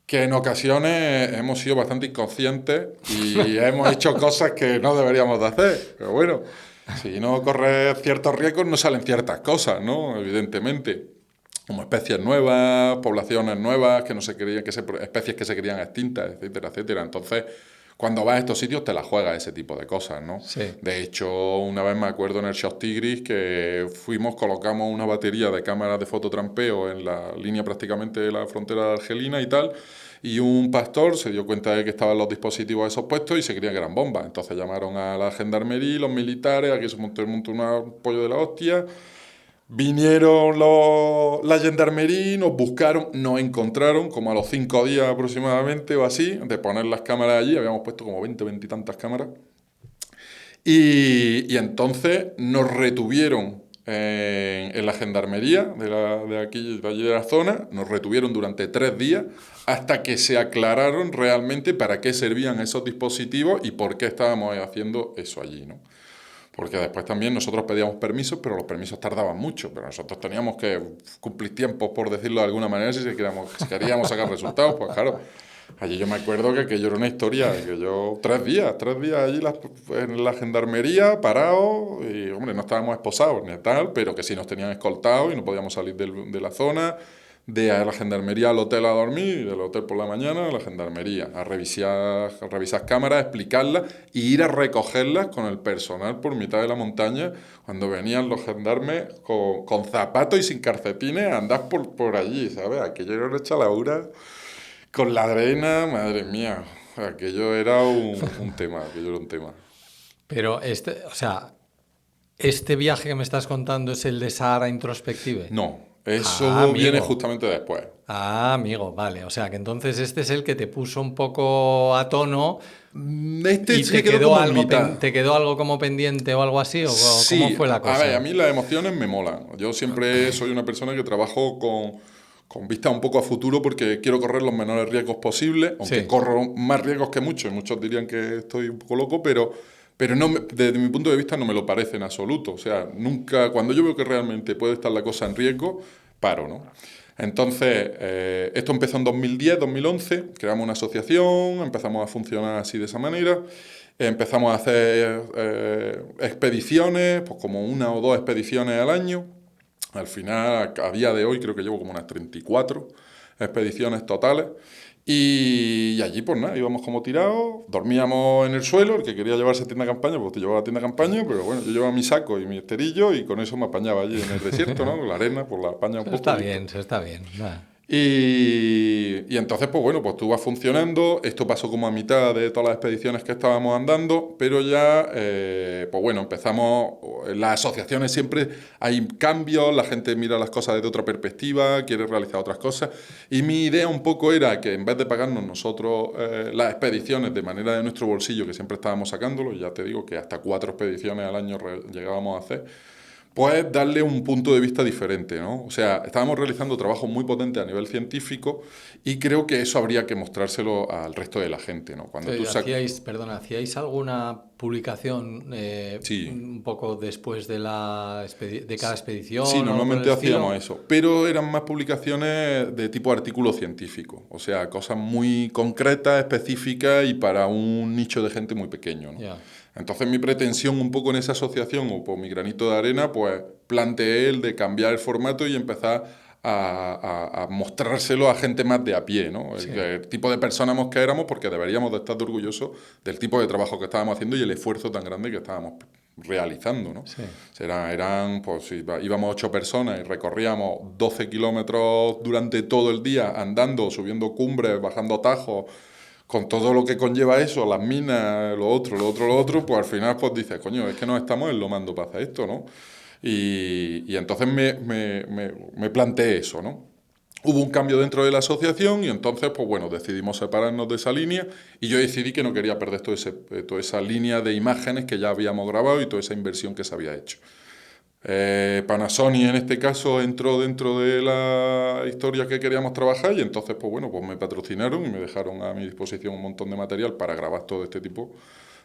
que en ocasiones hemos sido bastante inconscientes y hemos hecho cosas que no deberíamos de hacer. Pero bueno, si no corres ciertos riesgos, no salen ciertas cosas, ¿no? Evidentemente. Como especies nuevas, poblaciones nuevas, que no se creían, especies que se creían extintas, etcétera, etcétera. Entonces, cuando vas a estos sitios te la juegas ese tipo de cosas, ¿no? Sí. De hecho, una vez me acuerdo en el Shot Tigris que colocamos una batería de cámaras de fototrampeo en la línea prácticamente de la frontera argelina y tal, y un pastor se dio cuenta de que estaban los dispositivos esos puestos y se creía que eran bombas. Entonces llamaron a la gendarmería, los militares, aquí se montó un pollo de la hostia. Vinieron la gendarmería, nos buscaron, nos encontraron como a los 5 días aproximadamente o así, de poner las cámaras allí, habíamos puesto como 20 y tantas cámaras, y entonces nos retuvieron en la gendarmería de aquí, de allí de la zona, nos retuvieron durante 3 días hasta que se aclararon realmente para qué servían esos dispositivos y por qué estábamos haciendo eso allí, ¿no? Porque después también nosotros pedíamos permisos, pero los permisos tardaban mucho. Pero nosotros teníamos que cumplir tiempos, por decirlo de alguna manera, si queríamos sacar resultados. Pues claro, allí yo me acuerdo que aquello era una historia, que yo 3 días allí en la gendarmería, parados, y hombre, no estábamos esposados ni tal, pero que sí nos tenían escoltados y no podíamos salir de la zona. De la gendarmería al hotel a dormir, del hotel por la mañana a la gendarmería, a revisar cámaras, explicarlas e ir a recogerlas con el personal por mitad de la montaña cuando venían los gendarmes con zapatos y sin calcetines a andar por allí, ¿sabes? Aquello era una chaladura con la arena, madre mía, aquello era un tema, aquello era un tema. Pero o sea, este viaje que me estás contando es el de Sahara Introspective. No, Ah, eso viene amigo. justamente después. Ah, amigo, vale. O sea, que entonces este es el que te puso un poco a tono Este y se quedó como en mitad. te quedó algo como pendiente o algo así, o cómo Sí, fue la a ver, a cosa. mí las emociones me molan. Yo siempre soy una persona que trabajo con vista un poco a futuro porque quiero correr los menores riesgos posibles, aunque Sí, corro más riesgos que muchos, y muchos dirían que estoy un poco loco, pero no desde mi punto de vista no me lo parece en absoluto. O sea, nunca, cuando yo veo que realmente puede estar la cosa en riesgo, paro, ¿no? Entonces, esto empezó en 2010, 2011, creamos una asociación, empezamos a funcionar así de esa manera, empezamos a hacer expediciones, pues como 1 o 2 expediciones al año. Al final, a día de hoy, creo que llevo como unas 34 expediciones totales. Y allí, pues nada, íbamos como tirados, dormíamos en el suelo, el que quería llevarse tienda de campaña, pues te llevaba tienda de campaña, pero bueno, yo llevaba mi saco y mi esterillo y con eso me apañaba allí en el desierto, ¿no? La arena, pues la apaña un eso poco está y listo. bien, eso está bien. Va. Y entonces, pues bueno, pues tú vas funcionando. Esto pasó como a mitad de todas las expediciones que estábamos andando, pero ya, pues bueno, empezamos. En las asociaciones siempre hay cambios, la gente mira las cosas desde otra perspectiva, quiere realizar otras cosas. Y mi idea un poco era que en vez de pagarnos nosotros las expediciones de manera de nuestro bolsillo, que siempre estábamos sacándolo, ya te digo que hasta 4 expediciones al año llegábamos a hacer, pues darle un punto de vista diferente, ¿no? O sea, estábamos realizando trabajos muy potentes a nivel científico y creo que eso habría que mostrárselo al resto de la gente, ¿no? Cuando tú ¿Hacíais alguna publicación Sí, un poco después de de cada sí, expedición o algo por el normalmente hacíamos estilo? eso, pero eran más publicaciones de tipo artículo científico, o sea, cosas muy concretas, específicas y para un nicho de gente muy pequeño, ¿no? Ya. Entonces mi pretensión un poco en esa asociación o por mi granito de arena, pues planteé el de cambiar el formato y empezar a mostrárselo a gente más de a pie, ¿no? Sí, El tipo de personas que éramos, porque deberíamos de estar orgullosos del tipo de trabajo que estábamos haciendo y el esfuerzo tan grande que estábamos realizando, ¿no? sí. O sea, pues íbamos 8 personas y recorríamos 12 kilómetros durante todo el día andando, subiendo cumbres, bajando tajos, con todo lo que conlleva eso, las minas, lo otro, pues al final pues dices, coño, es que nos estamos enlomando para hacer esto, ¿no? Y entonces me planteé eso, ¿no? Hubo un cambio dentro de la asociación y entonces, pues bueno, decidimos separarnos de esa línea y yo decidí que no quería perder toda esa línea de imágenes que ya habíamos grabado y toda esa inversión que se había hecho. Panasonic en este caso entró dentro de la historia que queríamos trabajar y entonces, pues bueno, pues me patrocinaron y me dejaron a mi disposición un montón de material para grabar todo este tipo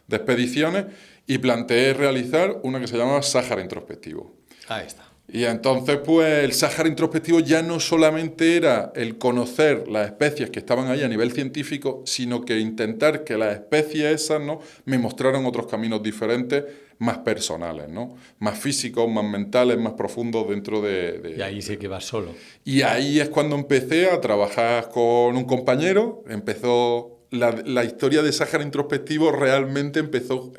de expediciones y planteé realizar una que se llama Sáhara Introspectivo. Ahí está. Y entonces, pues, el Sáhara Introspectivo ya no solamente era el conocer las especies que estaban ahí a nivel científico, sino que intentar que las especies esas, ¿no?, me mostraran otros caminos diferentes, más personales, ¿no? Más físicos, más mentales, más profundos dentro de... Y ahí sí que vas solo. Y ahí es cuando empecé a trabajar con un compañero, empezó... La historia de Sáhara Introspectivo realmente empezó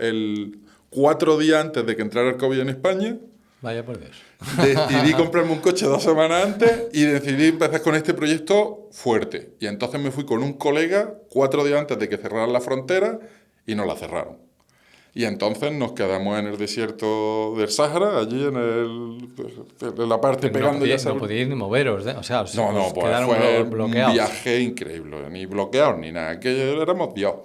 4 días antes de que entrara el COVID en España. Vaya por Dios. Decidí comprarme un coche 2 semanas antes y decidí empezar con este proyecto fuerte. Y entonces me fui con un colega 4 días antes de que cerraran la frontera y nos la cerraron. Y entonces nos quedamos en el desierto del Sáhara, allí en la parte Pero pegando... no podíais ni moveros, ¿eh? O sea, no, pues quedaron fue bloqueados. Un viaje increíble, ni bloqueados ni nada, que éramos Dios.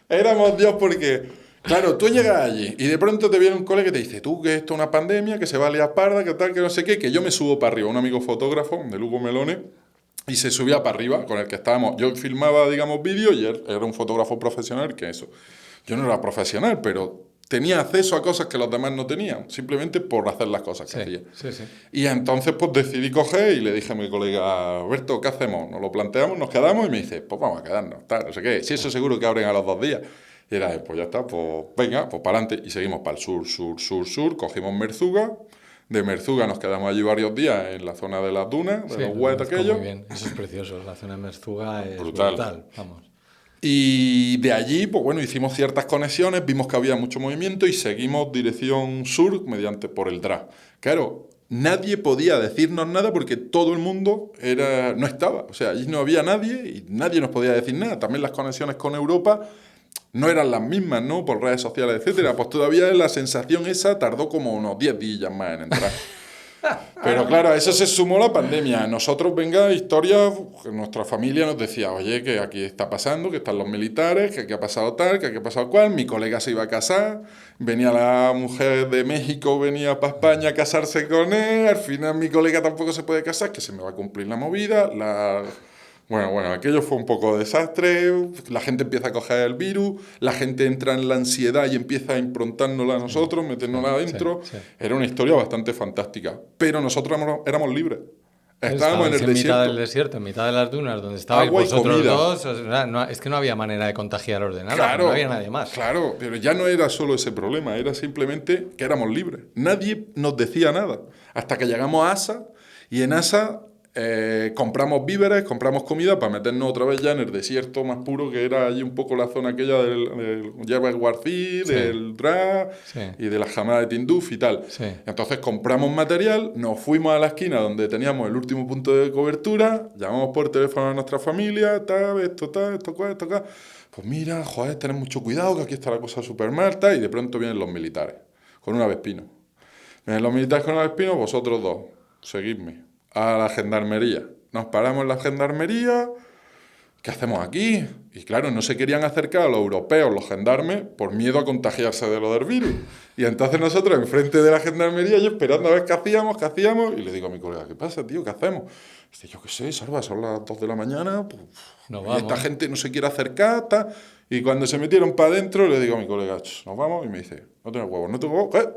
Éramos Dios porque... Claro, tú llegas allí y de pronto te viene un colega que te dice, tú, que esto es una pandemia, que se va a liar parda, que tal, que no sé qué, que yo me subo para arriba, un amigo fotógrafo de Lugo Melone, y se subía para arriba con el que estábamos. Yo filmaba, digamos, vídeos y él era un fotógrafo profesional, que eso. Yo no era profesional, pero tenía acceso a cosas que los demás no tenían, simplemente por hacer las cosas que hacía. Sí. Y entonces pues decidí coger y le dije a mi colega, Alberto, ¿qué hacemos? Nos lo planteamos, nos quedamos, y me dice, pues vamos a quedarnos, tal, no sé qué. Si eso seguro que abren a los 2 días. Y era, pues ya está, pues venga, pues para adelante. Y seguimos para el sur, cogimos Merzuga. De Merzuga nos quedamos allí varios días en la zona de las dunas, de los wet aquellos. Muy bien, eso es precioso, la zona de Merzuga es brutal, vamos. Y de allí, pues bueno, hicimos ciertas conexiones, vimos que había mucho movimiento y seguimos dirección sur por el DRA. Claro, nadie podía decirnos nada porque todo el mundo no estaba. O sea, allí no había nadie y nadie nos podía decir nada. También las conexiones con Europa no eran las mismas, ¿no? Por redes sociales, etcétera. Pues todavía la sensación esa tardó como unos 10 días más en entrar. Pero claro, a eso se sumó la pandemia. Nosotros, historias, nuestra familia nos decía, oye, que aquí está pasando, que están los militares, que aquí ha pasado tal, que aquí ha pasado cual. Mi colega se iba a casar, venía la mujer de México, venía para España a casarse con él. Al final mi colega tampoco se puede casar, que se me va a cumplir la movida. Bueno, aquello fue un poco desastre, la gente empieza a coger el virus, la gente entra en la ansiedad y empieza a improntárnosla a nosotros, metérnosla adentro. Sí. Era una historia bastante fantástica, pero nosotros éramos libres. Estábamos en el en desierto. mitad del desierto, en mitad de las dunas, donde estabais Agua y vosotros comida. dos. O sea, es que no había manera de contagiaros de nada, Claro, no había nadie más. Claro, pero ya no era solo ese problema, era simplemente que éramos libres. Nadie nos decía nada. Hasta que llegamos a Asa, y en Asa compramos víveres, compramos comida para meternos otra vez ya en el desierto más puro, que era allí un poco la zona aquella del Jebel Guarcí, del Dra y de la Jamada de Tinduf y tal. Sí. Entonces compramos material, nos fuimos a la esquina donde teníamos el último punto de cobertura, llamamos por teléfono a nuestra familia, esto, acá. Pues mira, joder, tened mucho cuidado, que aquí está la cosa súper mal, y de pronto vienen los militares, con una Vespino. Vienen los militares con una Vespino, vosotros dos, seguidme a la gendarmería. Nos paramos en la gendarmería. ¿Qué hacemos aquí? Y claro, no se querían acercar a los europeos, los gendarmes, por miedo a contagiarse de lo del virus. Y entonces nosotros, enfrente de la gendarmería, yo esperando a ver qué hacíamos, y le digo a mi colega, ¿qué pasa, tío? ¿Qué hacemos? Dice, yo qué sé, Salva, son las 2 de la mañana, pues, y esta gente no se quiere acercar, Y cuando se metieron para adentro, le digo a mi colega, nos vamos, y me dice, no tengo huevos, no tengo huevos.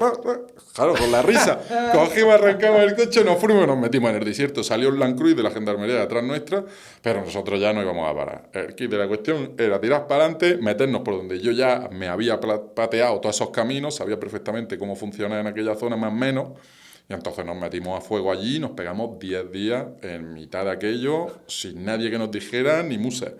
Claro, con la risa, cogimos, arrancamos el coche, nos fuimos y nos metimos en el desierto. Salió el Land Cruise de la gendarmería de atrás nuestra, pero nosotros ya no íbamos a parar. El kit de la cuestión era tirar para adelante, meternos por donde yo ya me había pateado todos esos caminos, sabía perfectamente cómo funcionaba en aquella zona más o menos, y entonces nos metimos a fuego allí y nos pegamos 10 días en mitad de aquello, sin nadie que nos dijera, ni muses.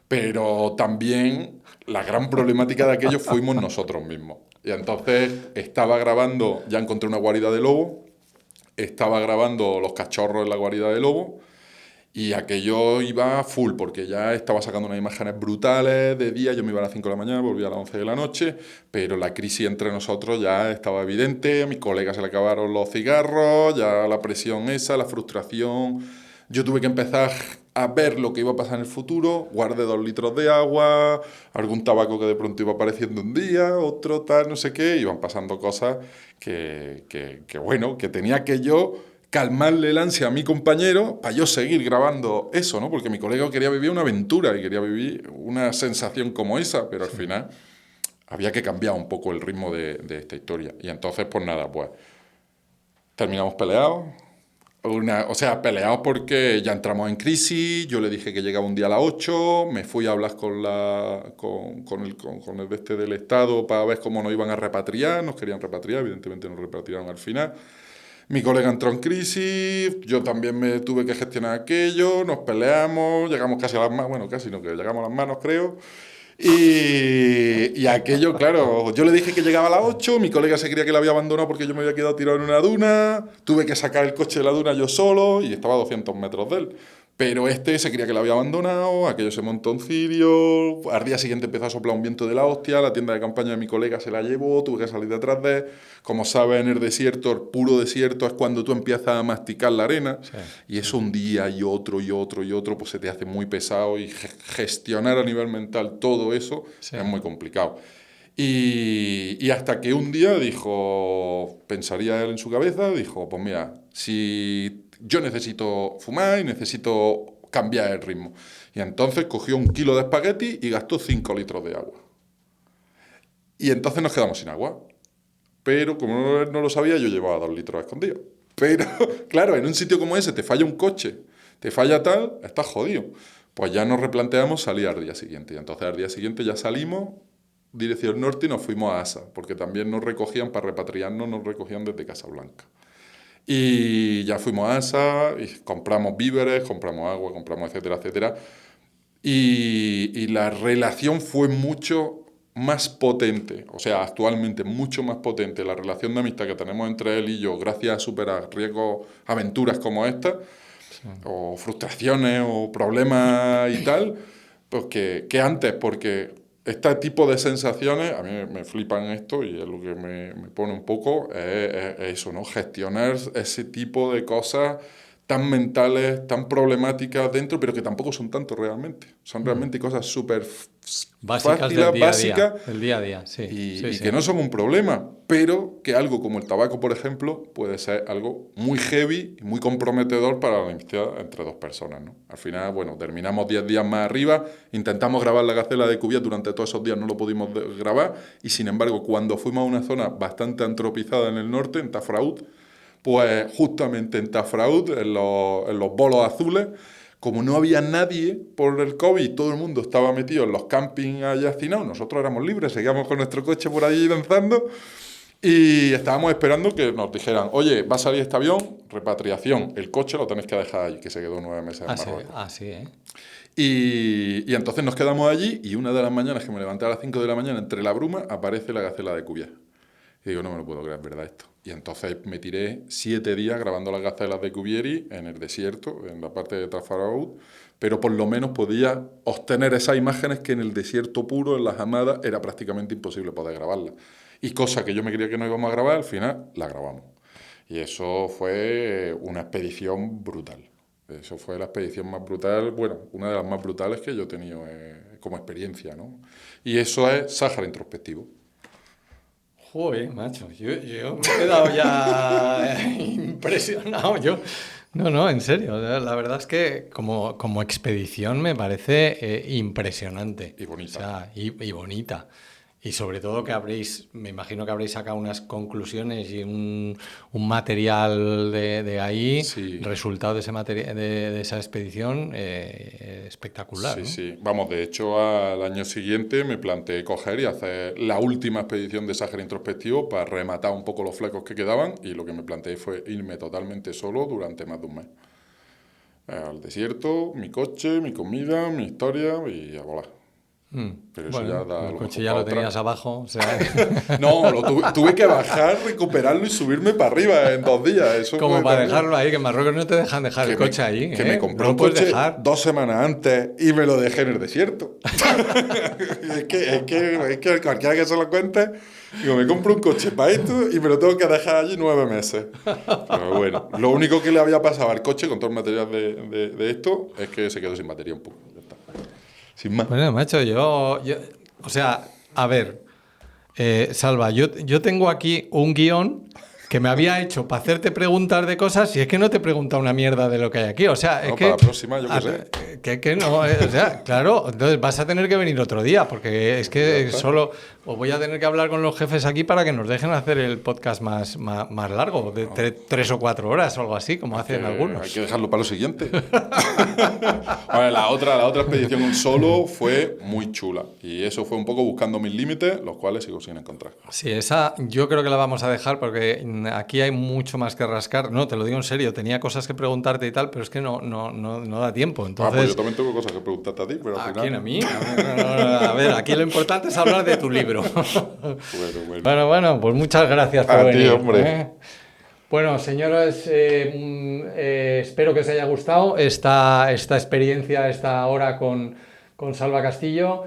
Pero también la gran problemática de aquello fuimos nosotros mismos. Y entonces estaba grabando, ya encontré una guarida de lobo, estaba grabando los cachorros en la guarida de lobo, Y aquello iba full, porque ya estaba sacando unas imágenes brutales de día. Yo me iba a las 5 de la mañana, volvía a las 11 de la noche, pero la crisis entre nosotros ya estaba evidente. A mis colegas se le acabaron los cigarros, ya la presión esa, la frustración. Yo tuve que empezar a ver lo que iba a pasar en el futuro. Guardé 2 litros de agua, algún tabaco que de pronto iba apareciendo un día, otro tal, no sé qué. Iban pasando cosas bueno, que tenía que yo calmarle el ansia a mi compañero para yo seguir grabando eso, ¿no? Porque mi colega quería vivir una aventura y quería vivir una sensación como esa, pero al final había que cambiar un poco el ritmo de esta historia. Y entonces, pues nada, pues terminamos peleados. O sea, peleados porque ya entramos en crisis, yo le dije que llegaba un día a las 8, me fui a hablar con el de este del Estado para ver cómo nos iban a repatriar, nos querían repatriar, evidentemente nos repatriaron al final. Mi colega entró en crisis, yo también me tuve que gestionar aquello, nos peleamos, llegamos casi a las manos, bueno, casi no, que llegamos a las manos, creo. Y aquello, claro, yo le dije que llegaba a las 8, mi colega se creía que la había abandonado porque yo me había quedado tirado en una duna, tuve que sacar el coche de la duna yo solo y estaba a 200 metros de él. Pero este se creía que la había abandonado, aquello se montó en cirio, al día siguiente empezó a soplar un viento de la hostia, la tienda de campaña de mi colega se la llevó, tuve que salir detrás de él. Como sabes, en el desierto, el puro desierto es cuando tú empiezas a masticar la arena, Sí, y eso un día y otro y otro y otro, pues se te hace muy pesado y gestionar a nivel mental todo eso sí. es muy complicado. Y hasta que un día dijo, pensaría él en su cabeza, dijo, pues mira, si yo necesito fumar y necesito cambiar el ritmo. Y entonces cogió 1 kilo de espagueti y gastó 5 litros de agua. Y entonces nos quedamos sin agua. Pero como no lo sabía, yo llevaba 2 litros escondidos. Pero claro, en un sitio como ese te falla un coche, te falla tal, estás jodido. Pues ya nos replanteamos salir al día siguiente. Y entonces al día siguiente ya salimos dirección norte y nos fuimos a Asa, porque también nos recogían para repatriarnos, nos recogían desde Casablanca. Y ya fuimos a Asa, y compramos víveres, compramos agua, compramos etcétera, etcétera. Y la relación fue mucho más potente, o sea, actualmente mucho más potente la relación de amistad que tenemos entre él y yo, gracias a superar riesgos, aventuras como esta, Sí. o frustraciones, o problemas y tal, pues que antes, porque este tipo de sensaciones, a mí me flipan esto y es lo que me pone un poco, es eso, ¿no? Gestionar ese tipo de cosas tan mentales, tan problemáticas dentro, pero que tampoco son tanto realmente. Son realmente cosas súper Básicas del fáciles, día a día. básicas, Del día a día, sí. y, Sí, y sí. que no son un problema, pero que algo como el tabaco, por ejemplo, puede ser algo muy heavy y muy comprometedor para la amistad entre dos personas, ¿no? Al final, bueno, terminamos 10 días más arriba, intentamos grabar la Gacela de Cuvier, durante todos esos días no lo pudimos grabar, y sin embargo, cuando fuimos a una zona bastante antropizada en el norte, en Tafraud, pues justamente en Tafraud, en los bolos azules, como no había nadie por el COVID, todo el mundo estaba metido en los campings allá hacinados, nosotros éramos libres, seguíamos con nuestro coche por allí danzando y estábamos esperando que nos dijeran, oye, va a salir este avión, repatriación, el coche lo tenéis que dejar allí, que se quedó 9 meses en Marruecos. Sí, ¿eh? Y entonces nos quedamos allí y una de las mañanas que me levanté a las 5 de la mañana entre la bruma aparece la Gacela de Cuvier. Y digo, no me lo puedo creer, ¿verdad esto? Y entonces me tiré 7 días grabando las gacelas de Cuvieri en el desierto, en la parte de Tafaraout, pero por lo menos podía obtener esas imágenes que en el desierto puro, en las Hamadas, era prácticamente imposible poder grabarlas. Y cosa que yo me creía que no íbamos a grabar, al final la grabamos. Y eso fue una expedición brutal. Eso fue la expedición más brutal, bueno, una de las más brutales que yo he tenido como experiencia, ¿no? Y eso es Sáhara introspectivo. Joder, macho, yo me he quedado ya impresionado. No, en serio, la verdad es que como expedición me parece impresionante. Y O bonita. sea, y bonita. Y sobre todo que me imagino que habréis sacado unas conclusiones y un material de ahí, Sí, resultado de ese material, de esa expedición espectacular, sí, ¿no? sí. Vamos, de hecho, al año siguiente me planteé coger y hacer la última expedición de Sáhara introspectivo para rematar un poco los flecos que quedaban y lo que me planteé fue irme totalmente solo durante más de un mes. Al desierto, mi coche, mi comida, mi historia y a volar. Pero bueno, eso ya da el lo coche mejor ya para lo otra. tenías abajo. O sea, No, tuve que bajar, recuperarlo y subirme para arriba en 2 días. Eso como fue para también. dejarlo ahí, que en Marruecos no te dejan dejar el coche ahí. Que me compré No un lo puedes coche dejar. 2 semanas antes y me lo dejé en el desierto. es que cualquiera que se lo cuente, digo, me compro un coche para esto y me lo tengo que dejar allí 9 meses. Pero bueno, lo único que le había pasado al coche con todo el material de esto es que se quedó sin batería un poco. Ya está. Sin más. Bueno, macho, o sea, a ver, Salva, yo tengo aquí un guión que me había hecho para hacerte preguntas de cosas y es que no te he preguntado una mierda de lo que hay aquí. O sea, es No, que... para la próxima, yo qué sé. Que no, o sea, claro, entonces vas a tener que venir otro día porque es Ya que está. solo os voy a tener que hablar con los jefes aquí para que nos dejen hacer el podcast más largo, de 3 o 4 horas o algo así, como hacen algunos. Hay que dejarlo para lo siguiente. Bueno, la otra expedición solo fue muy chula. Y eso fue un poco buscando mis límites, los cuales sigo sin encontrar. Sí, esa yo creo que la vamos a dejar porque aquí hay mucho más que rascar. No, te lo digo en serio, tenía cosas que preguntarte y tal, pero es que no da tiempo. Pues yo Entonces, también tengo cosas que preguntarte a ti, pero al ¿a final... quién? ¿A mí? A ver, aquí lo importante es hablar de tu libro. Bueno. Bueno, pues muchas gracias por A ti, venir. hombre. Bueno, señores, espero que os haya gustado esta experiencia, esta hora con Salva Castillo.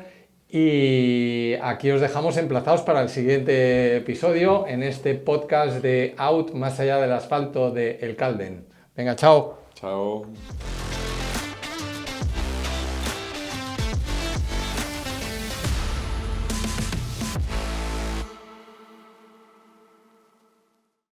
Y aquí os dejamos emplazados para el siguiente episodio en este podcast de Out, más allá del asfalto de El Calden. Venga, chao. Chao.